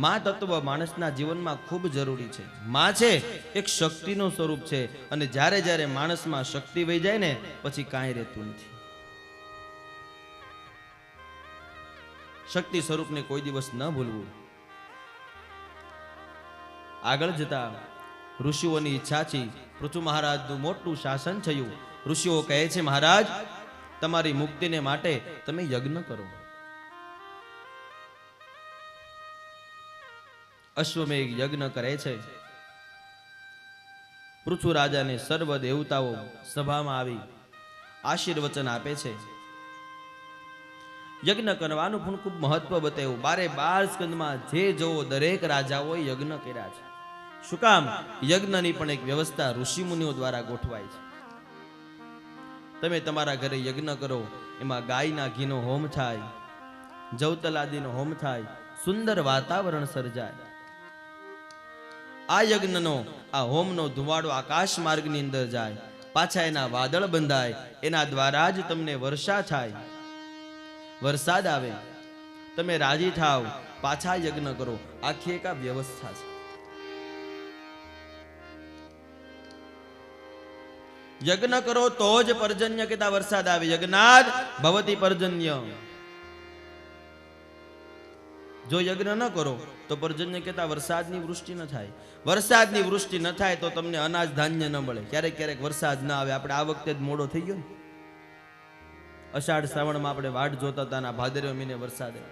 માં તત્વ માણસના જીવનમાં ખૂબ જરૂરી છે. માં છે એક શક્તિનું સ્વરૂપ છે, અને જ્યારે જ્યારે માણસમાં શક્તિ વહી જાય ને પછી કાંઈ રહેતું નથી. શક્તિ સ્વરૂપને કોઈ દિવસ ન ભૂલવું. આગળ જતા ઋષિઓની ઈચ્છાથી પૃથુ મહારાજનું મોટું શાસન થયું. ઋષિઓ કહે છે, મહારાજ, તમારી મુક્તિને માટે તમે યજ્ઞ કરો. અશ્વમેઘ યજ્ઞ કરે છે. પૃથુ રાજાને સર્વ દેવતાઓ સભામાં આવી આશીર્વચન આપે છે. યજ્ઞ કરવાનું પણ ખૂબ મહત્વ બતાવ્યું. 12 સ્કંદમાં જે જોવો દરેક રાજાઓએ યજ્ઞ કર્યા છે. શું કામ? યજ્ઞની પણ એક વ્યવસ્થા ઋષિ મુનિઓ દ્વારા ગોઠવાય છે. તમે તમારા ઘરે યજ્ઞ કરો, એમાં ગાયના ઘીનો હોમ થાય, જવતલાદીનો હોમ થાય, સુંદર વાતાવરણ સર્જાય. આ યજ્ઞનો, આ હોમનો ધુમાડો આકાશ માર્ગની અંદર જાય, પાછા એના વાદળ બંધાય, એના દ્વારા જ તમને વર્ષા થાય, વરસાદ આવે, તમે રાજી થાવ, પાછા યજ્ઞ કરો. આખી એક આ વ્યવસ્થા છે. યજ્ઞ કરો તો જ પર્જન્ય કેતા વરસાદ આવે. યજ્ઞાદ ભવતી પર્જન્ય. જો યજ્ઞ ન કરો તો પર્જન્ય કહેતા વરસાદની વૃષ્ટિ ન થાય. વરસાદની વૃષ્ટિ ન થાય તો તમને અનાજ ધાન્ય ન મળે. ક્યારેક ક્યારેક વરસાદ ન આવે. આપણે આ વખતે જ મોડો થઈ ગયો ને. અષાઢ શ્રાવણમાં આપણે વાટ જોતા હતા, ના ભાદરવ મહિને વરસાદ આવે.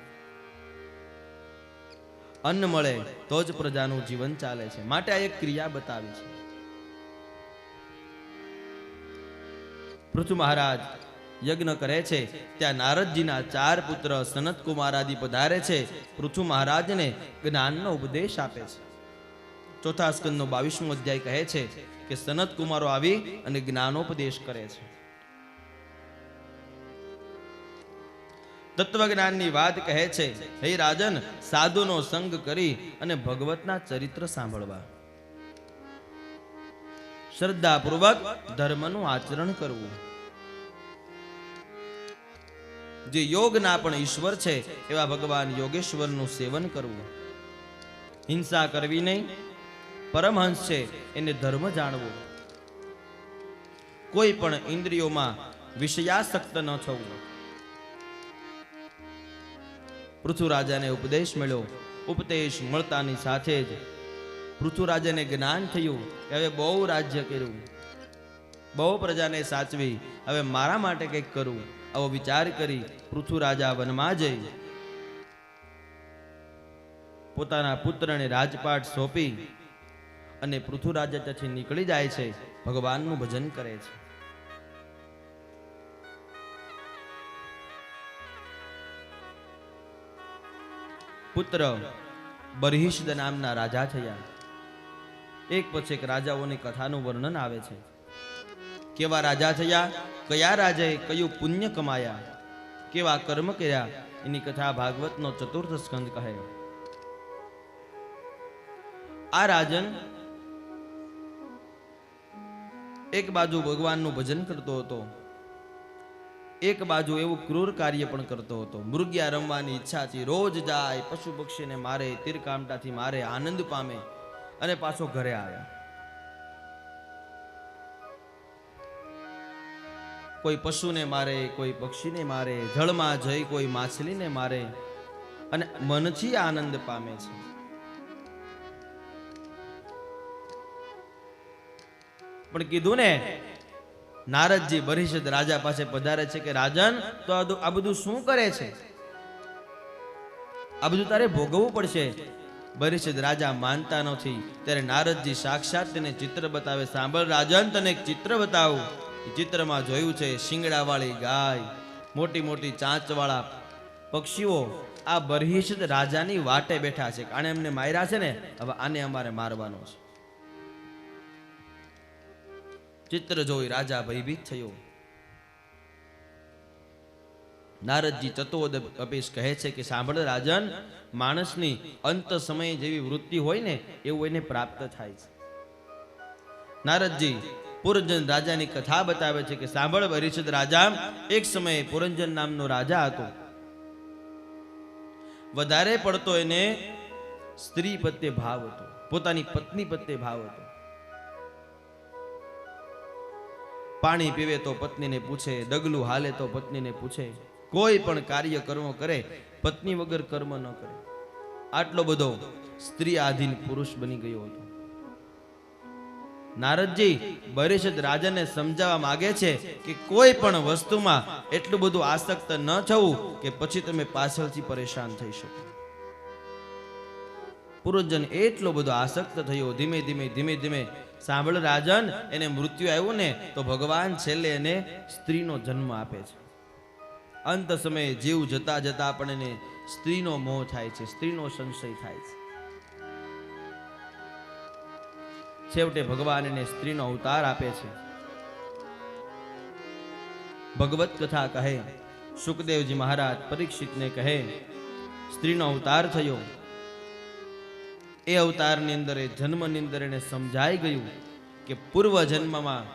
અન્ન મળે તો જ પ્રજાનું જીવન ચાલે છે. માટે આ એક ક્રિયા બતાવી છે. પૃથુ મહારાજ યજ્ઞ કરે છે ત્યાં નારદજીના 4 પુત્ર સનત કુમાર આદિ પધારે છે. પૃથુ મહારાજને જ્ઞાનનો ઉપદેશ આપે છે. ચોથા સ્કંદનો 22મો અધ્યાય કહે છે કે સનત કુમારો આવી અને જ્ઞાનોપદેશ કરે છે. તત્વજ્ઞાનની વાત કહે છે, હે રાજન, સાધુનો સંગ કરી અને ભગવતના ચરિત્ર સાંભળવા, શ્રદ્ધાપૂર્વક ધર્મનું આચરણ કરવું. જે યોગના પણ ઈશ્વર છે એવા ભગવાન યોગેશ્વરનું સેવન કરવું. હિંસા કરવી નહીં. પરમહંસ છે એને ધર્મ જાણવો. કોઈ પણ ઇન્દ્રિયોમાં વિષયાસક્ત ન થવું. પૃથુરાજાને ઉપદેશ મળ્યો. ઉપદેશ મળતાની સાથે જ પૃથુરાજાને જ્ઞાન થયું કે હવે બહુ રાજ્ય કર્યું, બહુ પ્રજાને સાચવી, હવે મારા માટે કંઈક કરવું. આવો વિચાર કરી પૃથુરાજા વનમાં જઈ પોતાના પુત્રને રાજપાટ સોંપી અને પૃથુરાજા ત્યાંથી નીકળી જાય છે. ભગવાનનું ભજન કરે છે. પુત્ર બરહિષ્દ નામના રાજા થયા. એક પછી એક રાજાઓની કથાનું વર્ણન આવે છે. કેવા રાજા થયા, કયા રાજાએ કયું પુણ્ય કમાયા, કેવા કર્મ કર્યા, એની કથા ભાગવતનો 4th સ્કંદ કહે. આ રાજન એક બાજુ ભગવાનનું ભજન કરતો હતો, એક બાજુ એવું ક્રૂર કાર્ય પણ કરતો હતો. મૃગ્યા રમવાની ઈચ્છાથી રોજ જાય, પશુ પક્ષીને મારે, તીર કામટાથી મારે, આનંદ પામે અને પાછો ઘરે આવ્યા. કોઈ પશુને મારે, કોઈ પક્ષીને મારે, જળમાં જઈ કોઈ માછલીને મારે અને મનથી આનંદ પામે છે. પણ કીધું ને, નારદજી બરહિષ્દ રાજા પાસે પધારે છે કે રાજન, તો આ બધું શું કરે છે? આ બધું તારે ભોગવવું પડશે. બરહિષ્દ રાજા માનતા નથી. ત્યારે નારદજી સાક્ષાત તેને ચિત્ર બતાવે. સાંભળ રાજન, તને એક ચિત્ર બતાવું. એ ચિત્રમાં જોયું છે શિંગડાવાળી ગાય, મોટી મોટી ચાંચવાળા પક્ષીઓ આ બરહિષ્દ રાજાની વાટે બેઠા છે. આને એમને માર્યા છે ને, હવે આને અમારે મારવાનો છે. ચિત્ર જોઈ રાજા ભયભીત થયો. નારદજી ચતોદ અપેશ કહે છે કે સાંભળ રાજન, માણસની અંત સમયે જેવી વૃત્તિ હોય ને એવું એને પ્રાપ્ત થાય છે. નારદજી પુરંજન રાજાની કથા બતાવે છે કે સાંભળ બરહિષ્દ રાજા, એક સમયે પુરંજન નામનો રાજા હતો. વધારે પડતો એને સ્ત્રી પ્રત્યે ભાવ હતો, પોતાની પત્ની પ્રત્યે ભાવ હતો. પાણી પીવે તો પત્નીને પૂછે, ડગલું હાલે તો પત્નીને પૂછે, કોઈ પણ કાર્ય કર્મ કરે પત્ની વગર કર્મ ન કરે. આટલો બધો સ્ત્રી આધીન પુરુષ બની ગયો હતો. નારદજી બરહિષ્દ રાજાને સમજાવવા માંગે છે કે કોઈ પણ વસ્તુમાં એટલું બધું આસક્ત ન થવું કે પછી તમે પાછળથી પરેશાન થઈ શકો. પુરુષજન એટલો બધો આસક્ત થયો. ધીમે ધીમે સાંભળ રાજન, એને મૃત્યુ આવ્યું ને તો ભગવાન છેલ્લે એને સ્ત્રીનો જન્મ આપે છે. અંત સમયે જીવ જતા જતા પણ એને સ્ત્રીનો મોહ થાય છે, સ્ત્રીનો સંશય થાય છે. છેવટે ભગવાન એને સ્ત્રીનો અવતાર આપે છે. ભગવત કથા કહે, સુખદેવજી મહારાજ પરીક્ષિતને કહે, સ્ત્રીનો અવતાર થયો. એ અવતારની અંદર, એ જન્મની અંદર એને સમજાઈ ગયું કે પૂર્વ જન્મમાં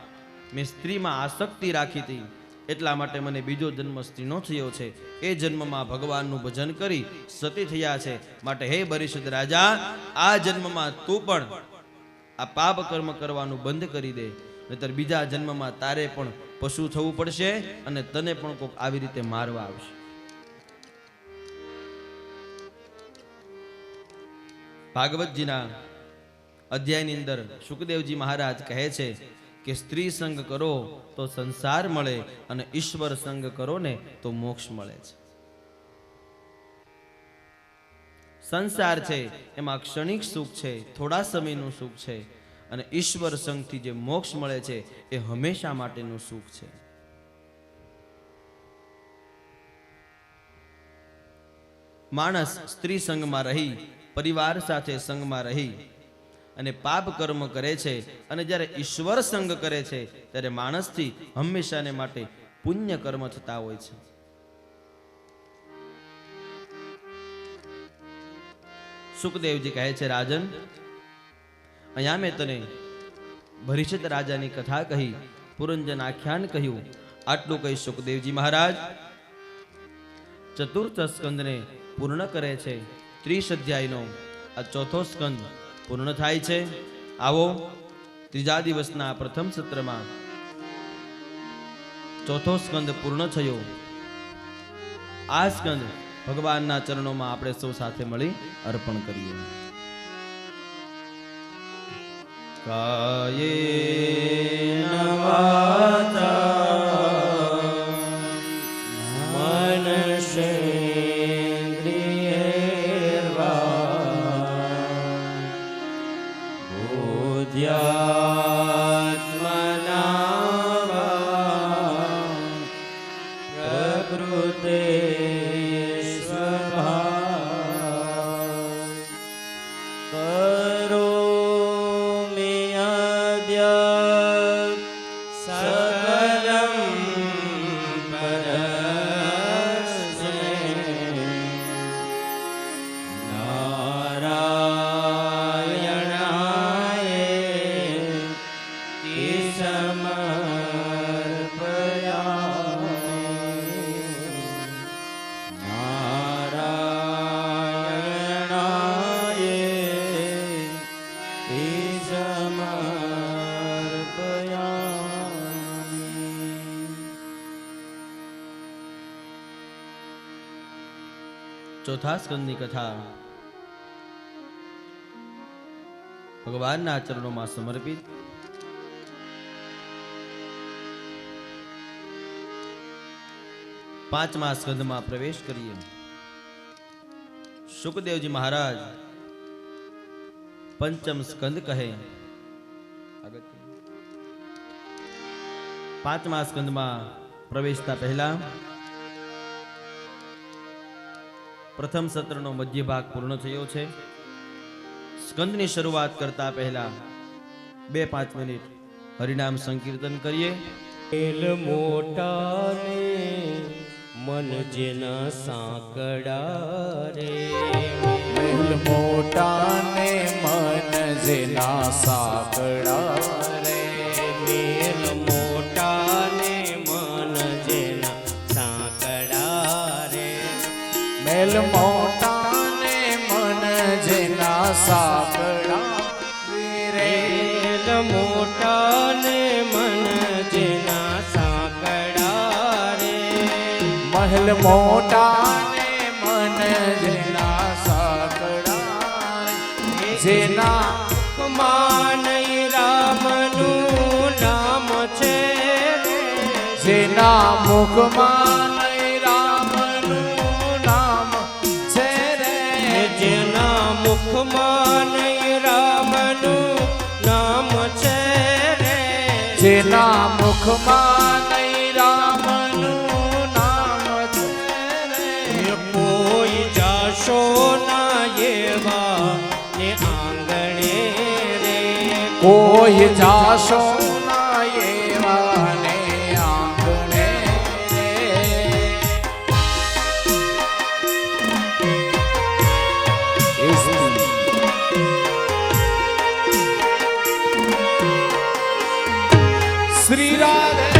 મેં સ્ત્રીમાં આસક્તિ રાખી હતી, એટલા માટે મને બીજો જન્મ સ્ત્રીનો થયો છે. એ જન્મમાં ભગવાનનું ભજન કરી સતી થયા છે. માટે હે બરહિષ્દ રાજા, આ જન્મમાં તું પણ આ પાપ કર્મ કરવાનું બંધ કરી દે, નહીતર બીજા જન્મમાં તારે પણ પશુ થવું પડશે અને તને પણ કોઈક આવી રીતે મારવા આવશે. ભાગવતજીના અધ્યાયની અંદર સુખદેવજી મહારાજ કહે છે કે સ્ત્રી સંગ કરો તો સંસાર મળે અને ઈશ્વર સંગ કરો ને તો મોક્ષ મળે છે. સંસાર છે એમાં ક્ષણિક સુખ છે, થોડા સમયનું સુખ છે, અને ઈશ્વર સંગથી જે મોક્ષ મળે છે એ હંમેશા માટેનું સુખ છે. માણસ સ્ત્રી સંગમાં રહી, પરિવાર સાથે સંગમાં રહી અને પાપ કર્મ કરે છે, અને જ્યારે ઈશ્વર સંગ કરે છે ત્યારે માણસથી હંમેશાને માટે પુણ્ય કર્મ થતા હોય છે. સુખદેવજી કહે છે, રાજન, અહીંયા મેં તને ભરીષિત રાજાની કથા કહી, પુરંજન આખ્યાન કહ્યું. આટલું કહી સુખદેવજી મહારાજ ચતુર્થ સ્કંદને પૂર્ણ કરે છે. 30 અધ્યાયનો આ ચોથો સ્કંદ પૂર્ણ થાય છે. આવો ત્રીજા દિવસના પ્રથમ સત્રમાં ચોથો સ્કંદ પૂર્ણ થયો. આ સ્કંદ ભગવાનના ચરણોમાં આપણે સૌ સાથે મળી અર્પણ કરીએ. કાયેન વાચા ચોથા સ્કંદની કથા ભગવાનના ચરણોમાં સમર્પિત. પાંચમા સ્કંદમાં પ્રવેશ કરીએ. સુખદેવજી મહારાજ પંચમ સ્કંદ કહે. પાંચમા સ્કંદમાં પ્રવેશતા પહેલા પ્રથમ સત્રનો મધ્ય ભાગ પૂર્ણ થયો છે. સ્કંદની શરૂઆત કરતા પહેલા 2-5 મિનિટ હરિનામ સંકીર્તન કરીએ. મેલ મોટા ને મન જેના સાંકડા રે, મેલ મોટા ને મન જેના સાંકડા રે, મેલ મોટા ને મન જેના સાંકડા રે, મેલ મોટા ને મન જેના સાંકડા રે, મેલ મોટા ને મન જેના સાંકડા રે, મહેલ મોટા ને મન જેના સાંકડા રે, જેના માનઈ રામનું નામ છે રે, જેના મુખમાં નહીં રામનું નામ છે રે, જેના મુખમાં નહીં રામનું નામ છે રે, જેના મુખમાં નહીં રામનું નામ છે રે, કોઈ જાશો ના એવા ને આંગણે રે, કોઈ જાશો ના એવા ને આંગણે રે. શ્રી રાધે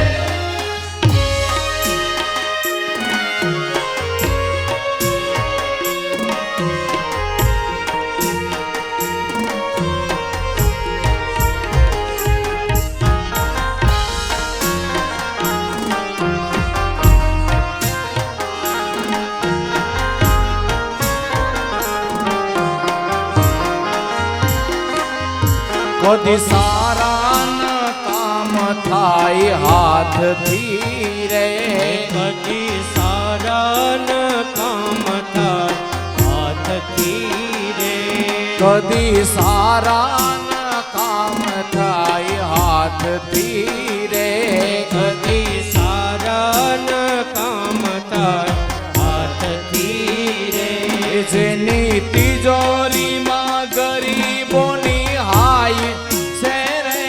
કદી સારા ન કામ થાય હાથથી રે કદી સારા ન કામ થાય હાથથી રે કદી સારા ન કામ થાય હાથથી રે કદી સારા ન કામ થાય હાથથી રે જેની તિજોરીમાં ગરીબોની હાય છે રે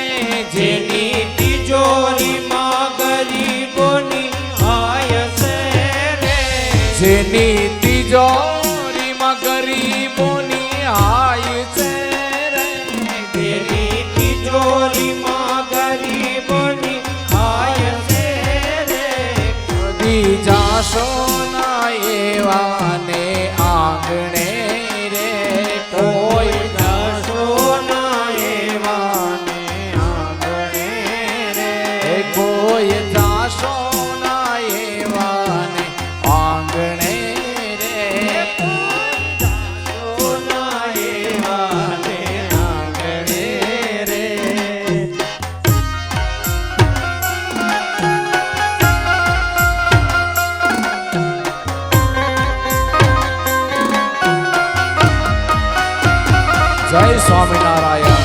જેની તિજોરીમાં ગરીબોની હાય છે રે જેની તિજોરીમાં ગરીબોની હાય છે રે જેની તિજોરીમાં ગરીબોની હાય છે રે કદી જાશો ના એવાને આંગણે રે કોઈ જાશો ના એવાને આંગણે રે કોઈ જાશો ના એવાને આંગણે રે જાશો ના એવાને આંગણે રે જય સ્વામિનારાયણ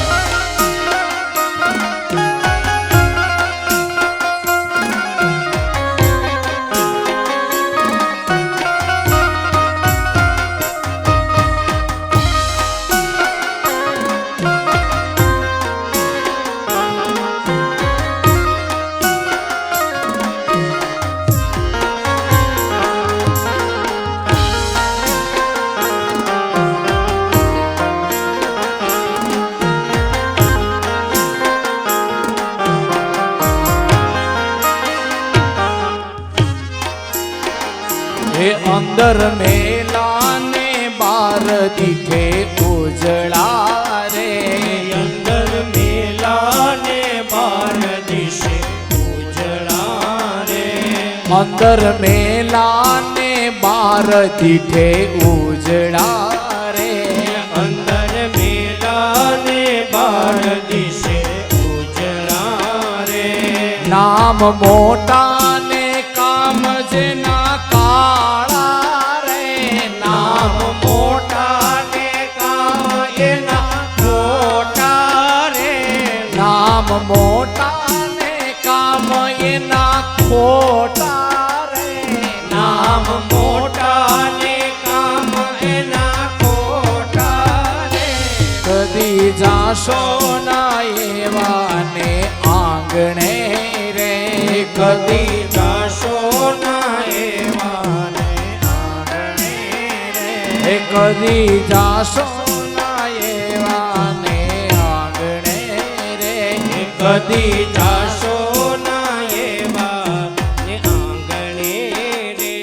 हे अंदर मेला ने बार दिखे उजड़ा रे અંદર મેલા ને બાર દિશે ઉજળા રે अंदर मेला ने बार दिखे उजड़ा रे અંદર મેલા ને બાર દિશે ઉજળા રે नाम मोटा ने काम जेना काळा रे નામ મોટા ને કામ એના મોટા રે नाम मोटा ने काम एना खोटा रे નામ મોટા ને કામ એના ખોટા રે કદી જાશો ના એવાને આંગણે રે કદી જાશો ના એવાને આંગણે રે કદી જાશો ના એવાને આંગણે રે કદી જાશો ના એવાને આંગણે રે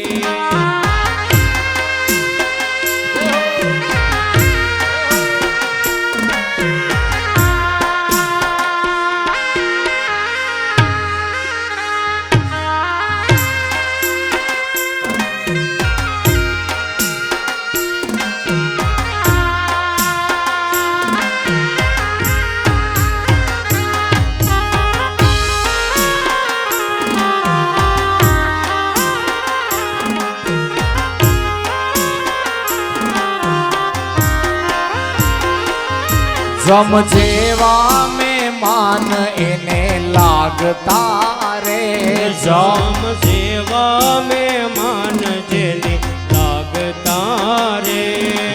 જમ જેવા મહેમાન એને લાગતા રે જામ જેવા મહેમાન જેને લાગતા રે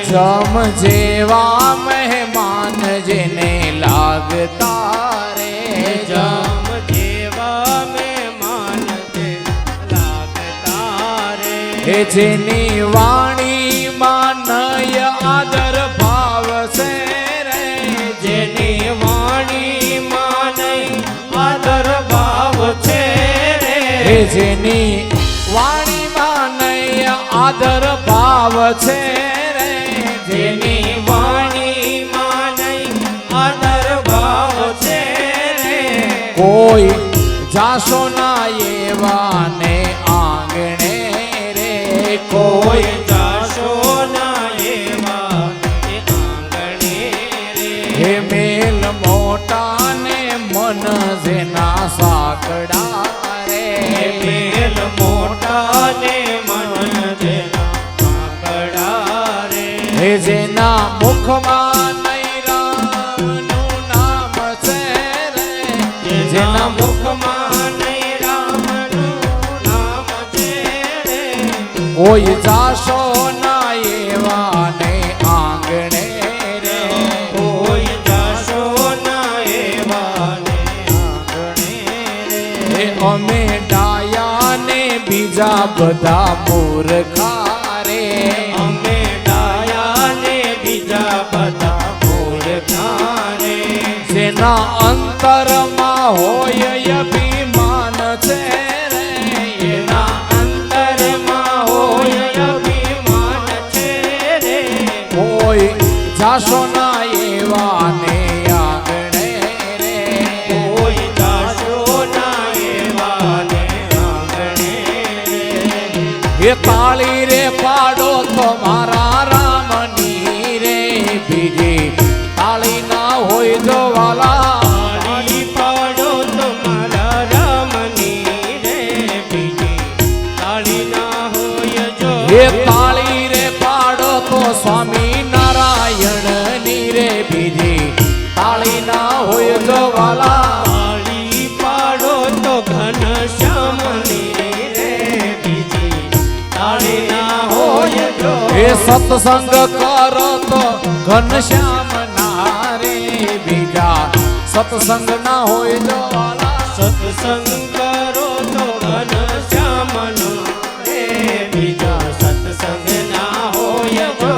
જમ જેવા મહેમાન જેને લાગતા રે જામ જેવા મહેમાન જેને લાગતા રે હે જેની વાણીમાં નય આદર ભાવ છે રે જેની વાણીમાં નહીં આદર ભાવ છે હે રે જેની વાણીમાં નય આદર ભાવ છે રે જેની વાણીમાં નહીં આદર ભાવ છે રે કોઈ જાશો ના એવાને આંગણે રે કોઈ જાશો ના એવા એ આંગણે રે હે મેલ મોટા દિલ મોટા ને મન જેના આંકડા રે હે જેના મુખમાં નહીં રામનું નામ છે રે જેના મુખમાં નહીં રામનું નામ છે રે કોઈ જાશો ના એવા ને આંગણે રે કોઈ જાશો ના એવા ને આંગણે હે રે અમે ડાયા ને બીજા બધા મૂર્ખા રે અમે ડાયા ને બીજા બધા મૂર્ખા રે જેના અંતરમાં હોય અભિમાન છે રે એના અંતરમાં હોય અભિમાન છે રે કોઈ જાશો ના એવા ને આંગણે રે કોઈ જાશો ના એવા ને આંગણે રે એ તાળી રે પાડો તો મારા રામની રે બીજી તાળી ના હોય જો વાલા તાળી પાડો તો મારા રામની રે બીજી તાળી ના હોય જો એ તાળી રે પાડો તો સ્વામી નારાયણ ની રે બીજી તાળી ના હોય જો વાલા તાળી પાડો તો ઘનશ્યામની રે બીજી તાળી ના હોય જો એ સત્સંગ કરો તો ઘનશ્યામ ના રે બીજા સત્સંગ ના હોય જો વાલા સત્સંગ કરો તો ઘનશ્યામનો રે બીજા સત્સંગ ના હોય જો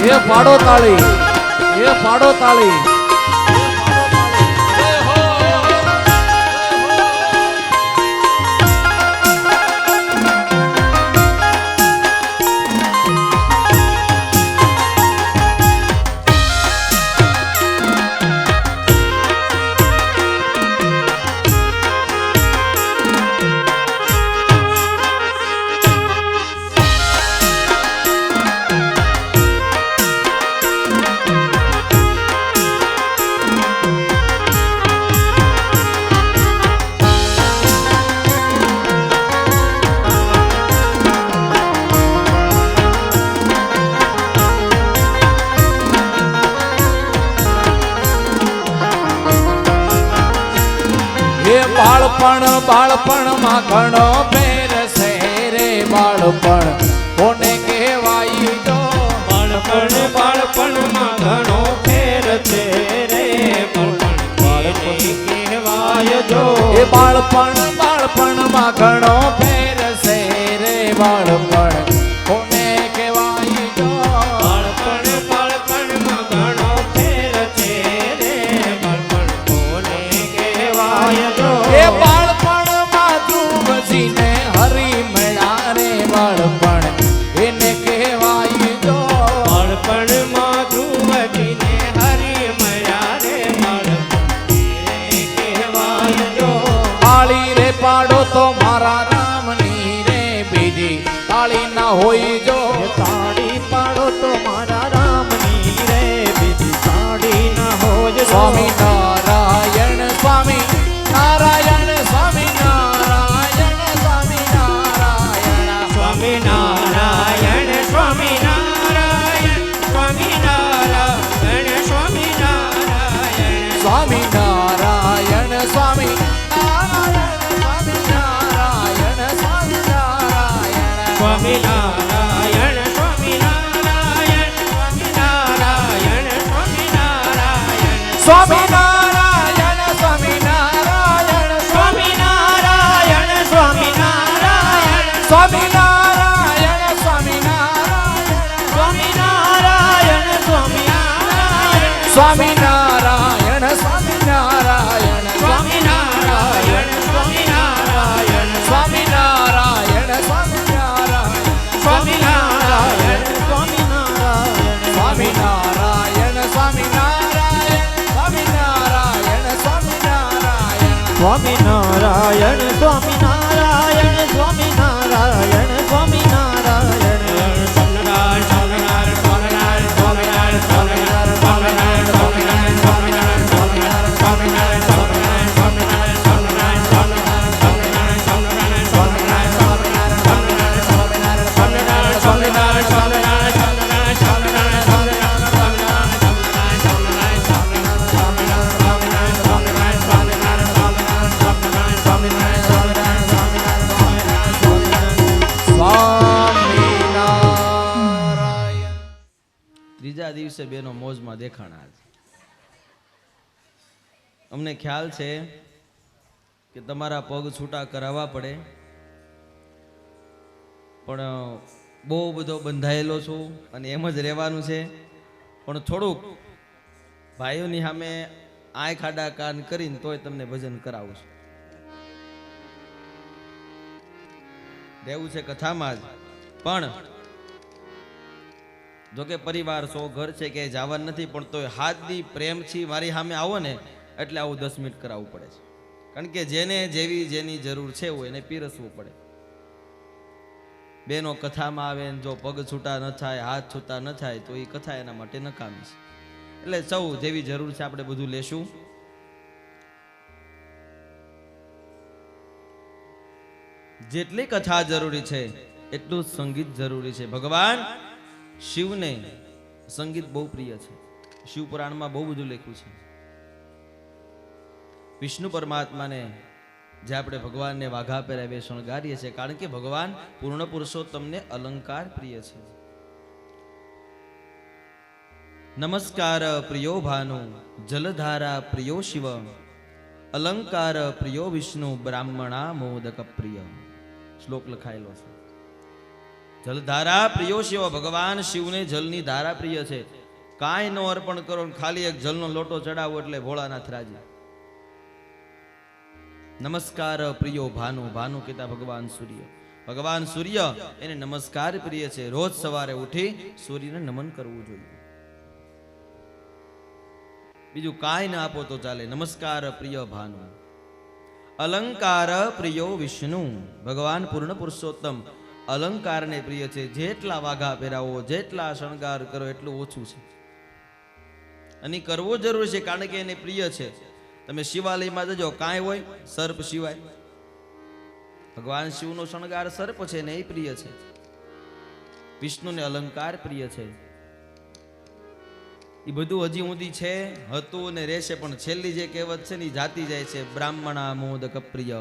એ પાડો તાળી એ પાડો તાળી એ બાળપણમાં ઘણો ફેર છે રે બાળપણ કોને કહેવાય જો બાળપણમાં ઘણો ફેર છે રે બાળપણ કહેવાય જો એ બાળપણમાં ઘણો ફેર છે રે બાળપણ કોને કહેવાય જો બાળપણમાં ઘણો ફેર છે રે બાળપણ કોને કહેવાય જો એ બાળપણમાં ધ્રુવજીને હરી મળ્યા રે બાળપણ એને કહેવાય જો બાળપણમાં ધ્રુવજીને હરી મળ્યા રે બાળપણ કહેવાય જો તાળી રે પાડો તો મારા રામની રે બીજી તાળી ના હોય જો તાળી પાડો તો મારા રામની રે બીજી તાળી ના હોય સ્વામી નારાયણ સ્વામી નારાયણ સ્વામી નારાયણ સ્વામી નારાયણ સ્વામી નારાયણ સ્વામી નારાયણ સ્વામી નારાયણ સ્વામી નારાયણ સ્વામી નારાયણ સ્વામી નારાયણ સ્વામી નારાયણ સ્વામી નારાયણ સ્વામી નારાયણ સ્વામી નારાયણ સ્વામી નારાયણ સ્વામી સ્વામી નારાયણ નારાયણ સ્વામી નારાયણ સ્વામી નારાયણ સ્વામી નારાયણ સ્વામી નારાયણ સ્વામી નારાયણ સ્વામી નારાયણ સ્વામી નારાયણ સ્વામી નારાયણ સ્વામી નારાયણ સ્વામી નારાયણ સ્વામી નારાયણ સ્વામી નારાયણ સ્વામી નારાયણ સ્વામી નારાયણ સ્વામી નારાયણ સ્વામી નારાયણ સ્વામી નારાયણ સ્વામી નારાયણ સ્વામી નારાયણ સ્વામિનારાયણ સ્વામિનારાયણ સ્વામિનારાયણ સ્વામિનારાયણ સ્વામિનારાયણ સ્વામિનારાયણ સ્વામિનારાયણ સ્વામિનારાયણ સ્વામિનારાયણ સ્વામિનારાયણ સ્વામિનારાયણ ત્રીજા દિવસે બેનો મોજમાં દેખાણા છે. અમને ખ્યાલ છે કે તમારા પગ છૂટા કરાવવા પડે, પણ બહુ બધો બંધાયેલો છું અને એમ જ રહેવાનું છે. પણ થોડુંક ભાઈઓની સામે આંખ આડા કાન કરીને તોય તમને ભજન કરાવું છું. રહેવું છે કથામાં જ, પણ જોકે પરિવાર સો ઘર છે કે જવાનું નથી, પણ તોય હાથની પ્રેમથી મારી સામે આવો ને એટલે આવું 10 મિનિટ કરાવવું પડે છે. કારણ કે જેને જેની જરૂર છે એવું એને પીરસવું પડે. બેનો કથામાં આવે ને જો પગ છૂટા ન થાય, હાથ છૂટા ન થાય તો એ કથા એના માટે નકામી છે. એટલે સૌ જેવી જરૂર છે આપણે બધું લેશું. જેટલી કથા જરૂરી છે એટલું જ સંગીત જરૂરી છે. ભગવાન શિવને સંગીત બહુ પ્રિય છે. શિવ પુરાણમાં બહુ બધું લખ્યું છે. વિષ્ણુ પરમાત્માને જે આપણે ભગવાનને વાઘા પહેરાવીએ શણગારીએ છીએ, કારણ કે ભગવાન પૂર્ણ પુરુષોત્તમને અલંકાર પ્રિય છે. નમસ્કાર પ્રિયો ભાનુ, જલધારા પ્રિયો શિવ, અલંકાર પ્રિયો વિષ્ણુ, બ્રાહ્મણા મોદક પ્રિય. શ્લોક લખાયેલો છે. જલધારા પ્રિયો શિવ, ભગવાન શિવને જલની ધારા પ્રિય છે. કાંઈ નો અર્પણ કરો, ખાલી એક જલનો લોટો ચડાવો એટલે ભોળાનાથ રાજી. નમસ્કાર પ્રિયો ભાનુ, ભાનુ કહેતા ભગવાન સૂર્ય. ભગવાન સૂર્ય એને નમસ્કાર પ્રિય છે. રોજ સવારે ઉઠી સૂર્યને નમન કરવું જોઈએ. બીજું કાંઈ ના આપો તો ચાલે. નમસ્કાર પ્રિય ભાનુ. અલંકાર પ્રિયો વિષ્ણુ, ભગવાન પૂર્ણ પુરુષોત્તમ અલંકારને પ્રિય છે. જેટલા વાઘા પહેરાવો, જેટલા શણગાર કરો એટલું ઓછું છે. અને કરવો જરૂર છે, કારણ કે એને પ્રિય છે. તમે શિવાલયમાં જજો, કાંઈ હોય સર્પ સિવાય. ભગવાન શિવનો શણગાર સર્પ છે ને એ પ્રિય છે. વિષ્ણુને અલંકાર પ્રિય છે. એ બધું હજી ઊંધી છે, હતું અને રહેશે, પણ છેલ્લી જે કહેવત છે ને એ જાતી જાય છે. બ્રાહ્મણા મોદક પ્રિય,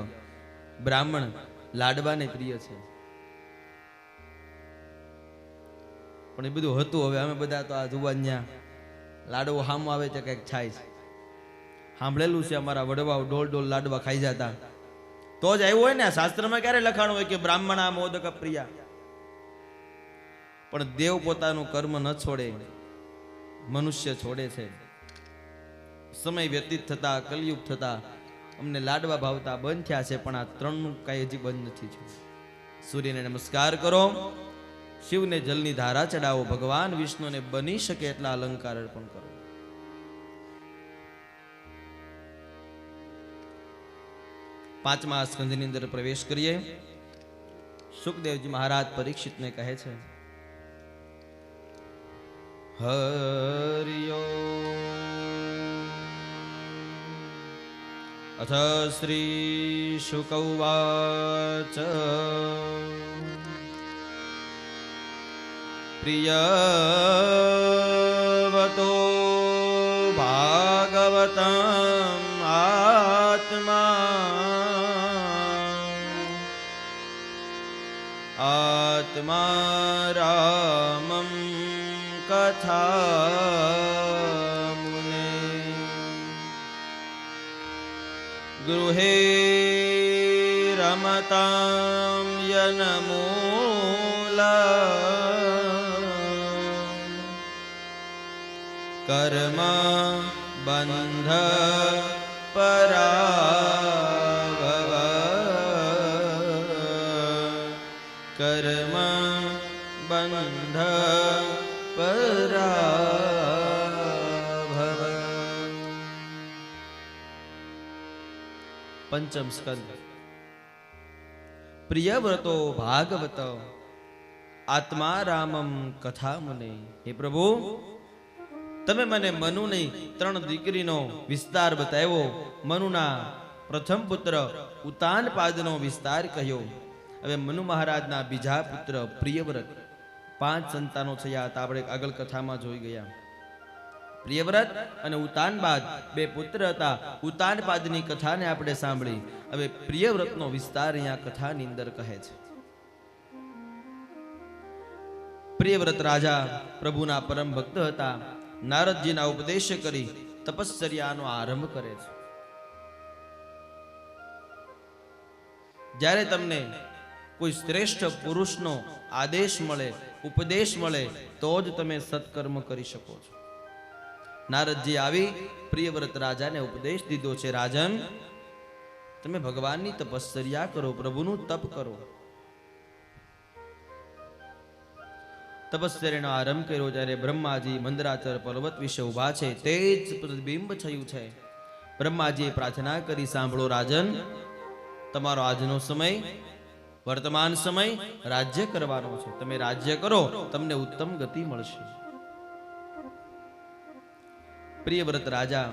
બ્રાહ્મણ લાડવાને પ્રિય છે. પણ એ બધું હતું. હવે અમે બધા તો આ જુવાન્યા લાડવો હામો આવે છે કંઈક થાય છે. સાંભળેલું છે અમારા વડવાઓ ડોલ લાડવા ખાઈ જતા. તો જ આવ્યું હોય ને. શાસ્ત્રમાં ક્યારે લખાણું હોય કે બ્રાહ્મણા મોદક પ્રિયા? પણ દેવ પોતાનું કર્મ ન છોડે, મનુષ્ય છોડે છે. સમય વ્યતીત થતા, કલયુગ થતા અમને લાડવા ભાવતા બંધ થયા છે, પણ આ ત્રણનું કઈ હજી બંધ નથી થયું. સૂર્યને નમસ્કાર કરો, શિવને જલની ધારા ચડાવો, ભગવાન વિષ્ણુને બની શકે એટલા અલંકાર અર્પણ કરો. પાંચમા સ્કંધની અંદર પ્રવેશ કરીએ. સુખદેવજી મહારાજ પરીક્ષિતને કહે છે, હરિયો અથ શ્રી શુક ઉવાચ પ્રિયવતો ભાગવતમ આત્મા રામં કથા મુને ગૃહે રમતામ યનમૂલા કર્મ બંધ પરાભવ કર્મ બંધ પરાભવ. પંચમ સ્કંદ. પ્રિયવ્રતો ભાગવત આત્મા રામમ કથા મુને. હે પ્રભુ, તમે મને મનુની 3 દીકરીનો વિસ્તાર બતાવ્યો. મનુના પ્રથમ પુત્ર ઉતાનપાદનો વિસ્તાર કહ્યો. હવે મનુ મહારાજના બીજા પુત્ર પ્રિયવ્રત 5 સંતાનો થયા હતા. આપણે આગળ કથામાં જોઈ ગયા. પ્રિયવ્રત અને ઉતાનપાદ 2 પુત્ર હતા. ઉતાનપાદની કથાને આપણે સાંભળી. હવે પ્રિયવ્રતનો વિસ્તાર અહીંયા કથાની અંદર કહે છે. પ્રિયવ્રત રાજા પ્રભુના પરમ ભક્ત હતા. નારદજીના ઉપદેશ કરી તપશ્ચર્યાનો આરંભ કરે છે. જ્યારે તમને કોઈ શ્રેષ્ઠ પુરુષનો આદેશ મળે, ઉપદેશ મળે, તો જ તમે સત્કર્મ કરી શકો છો. નારદજી આવી પ્રિયવ્રત રાજાને ઉપદેશ દીધો છે, રાજન તમે ભગવાનની તપશ્ચર્યા કરો, પ્રભુનું તપ કરો. તપશ્ચર્યાનો આરંભ કર્યો જ્યારે બ્રહ્માજી મંદરાચલ પર્વત વિશે ઊભા છે, તે જ પ્રતિબિંબ થયું છે. બ્રહ્માજીએ પ્રાર્થના કરી, સાંભળો રાજન, તમારો આજનો સમય, વર્તમાન સમય રાજ્ય કરવાનો છે. તમે રાજ્ય કરો, તમને ઉત્તમ ગતિ મળશે. પ્રિયવ્રત રાજા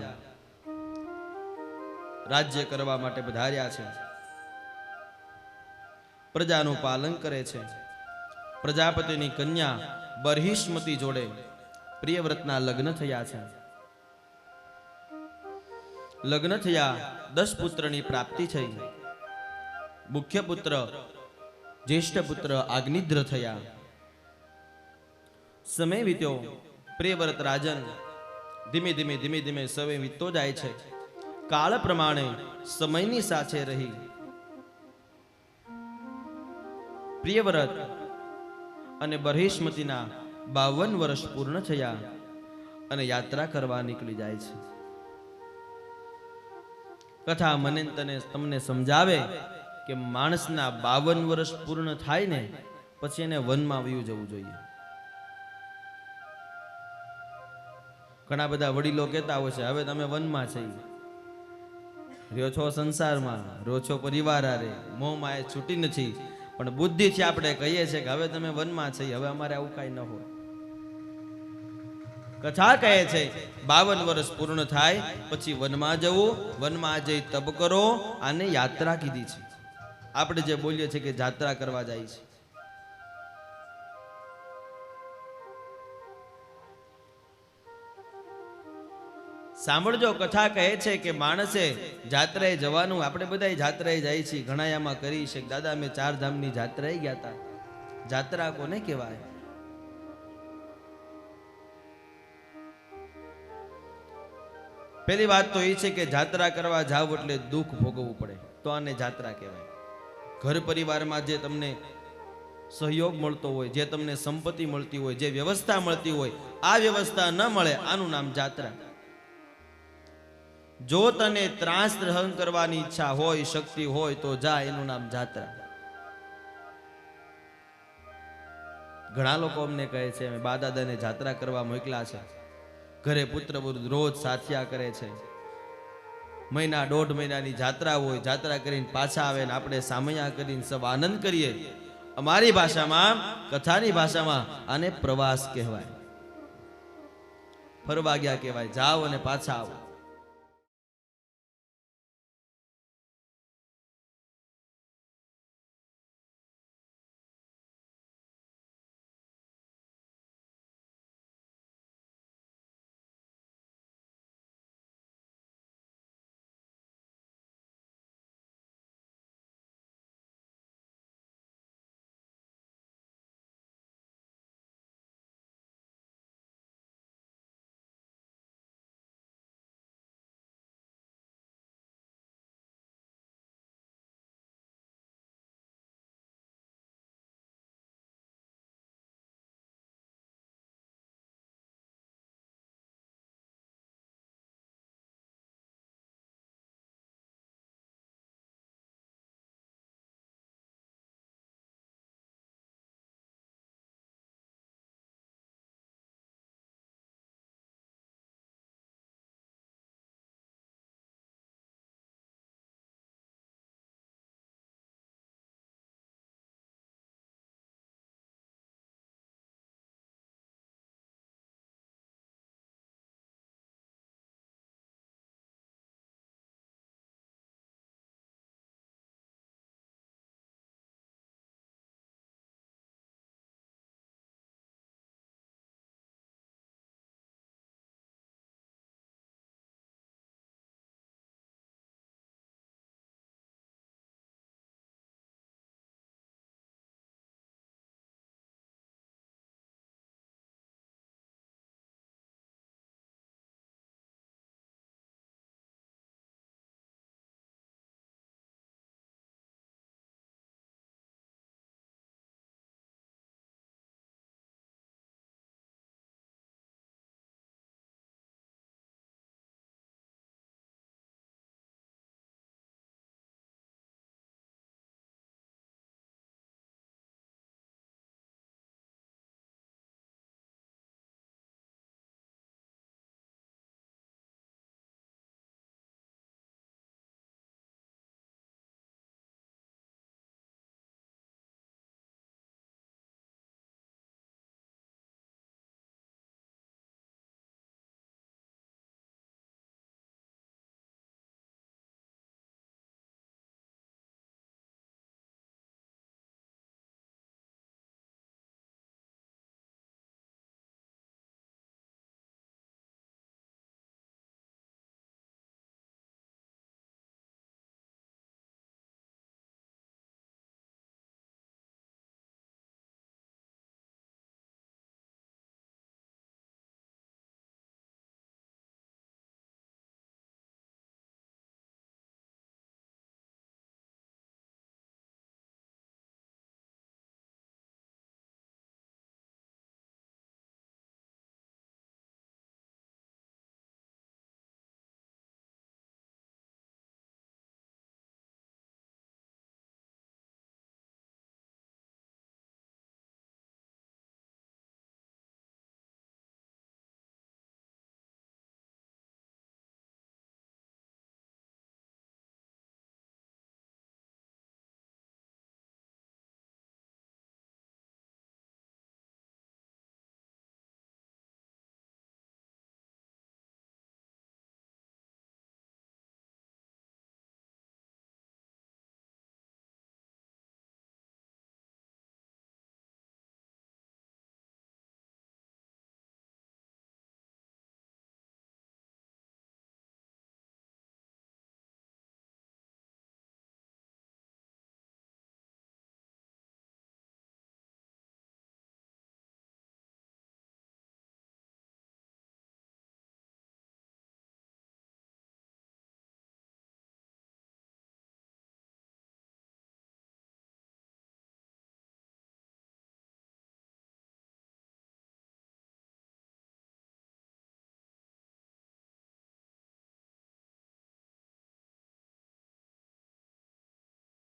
રાજ્ય કરવા માટે પધાર્યા છે. પ્રજાનું પાલન કરે છે. પ્રજાપતિની કન્યા બર્હિષ્મતી જોડે પ્રિયવ્રતના લગ્ન થયા છે. લગ્ન થયા, 10 પુત્રની પ્રાપ્તિ થઈ. મુખ્ય પુત્ર, જ્યેષ્ઠ પુત્ર આજ્ઞિદ્ર થયા. સમય વીત્યો. પ્રિયવ્રત રાજન ધીમે ધીમે સમય વીતતો જાય છે. કાળ પ્રમાણે સમયની સાથે રહી પ્રિયવ્રત અને બર્હિષ્મતીના 52 વર્ષ પૂર્ણ થયા અને યાત્રા કરવા નીકળી જાય છે. કથા મને તમને સમજાવે કે માણસના 52 વર્ષ પૂર્ણ થાય ને પછી એને વનમાં વયું જવું જોઈએ. ઘણા બધા વડીલો કહેતા હોય છે, હવે તમે વનમાં છે, રહ્યો છો સંસારમાં, રહ્યો છો પરિવાર હારે, મોહમાં એ છૂટી નથી, પણ બુદ્ધિથી આપણે કહીએ છીએ કે હવે તમે વનમાં છે, હવે અમારે આવું કાંઈ ન હોય. કથા કહે છે 52 વર્ષ પૂર્ણ થાય પછી વનમાં જવું, વનમાં જઈ તપ કરો. આને યાત્રા કીધી છે. આપણે જે બોલીએ છીએ કે જાત્રા કરવા જાય છે. સાંભળજો, કથા કહે છે કે માણસે જાત્રાએ જવાનું. આપણે બધા જાત્રાએ જાય છીએ, ઘણા આમાં કરી છે. દાદા અમે 4 ધામની જાત્રાએ ગયા હતા. જાત્રા કોને કહેવાય? પહેલી વાત તો એ છે કે જાત્રા કરવા જાવ એટલે દુઃખ ભોગવવું પડે, તો આને જાત્રા કહેવાય. ઘર પરિવારમાં જે તમને સહયોગ મળતો હોય, જે તમને સંપત્તિ મળતી હોય, જે વ્યવસ્થા મળતી હોય, આ વ્યવસ્થા ન મળે, આનું નામ જાત્રા. જો તને ત્રાસ સહન કરવાની ઈચ્છા હોય, શક્તિ હોય, તો જા, એનું નામ જાત્રા. ઘણા લોકો અમને કહે છે અમે બા દાદાને જાત્રા કરવા મોકલા છે. ઘરે પુત્ર વૃદ્ધ રોજ સાથિયા કરે છે. મહિના 1.5 મહિનાની જાત્રા હોય, જાત્રા કરીને પાછા આવે ને આપણે સામૈયા કરીને સૌ આનંદ કરીએ. અમારી ભાષામાં, કથાની ભાષામાં આને પ્રવાસ કહેવાય, ફરવા ગયા કહેવાય. જાઓ અને પાછા આવો.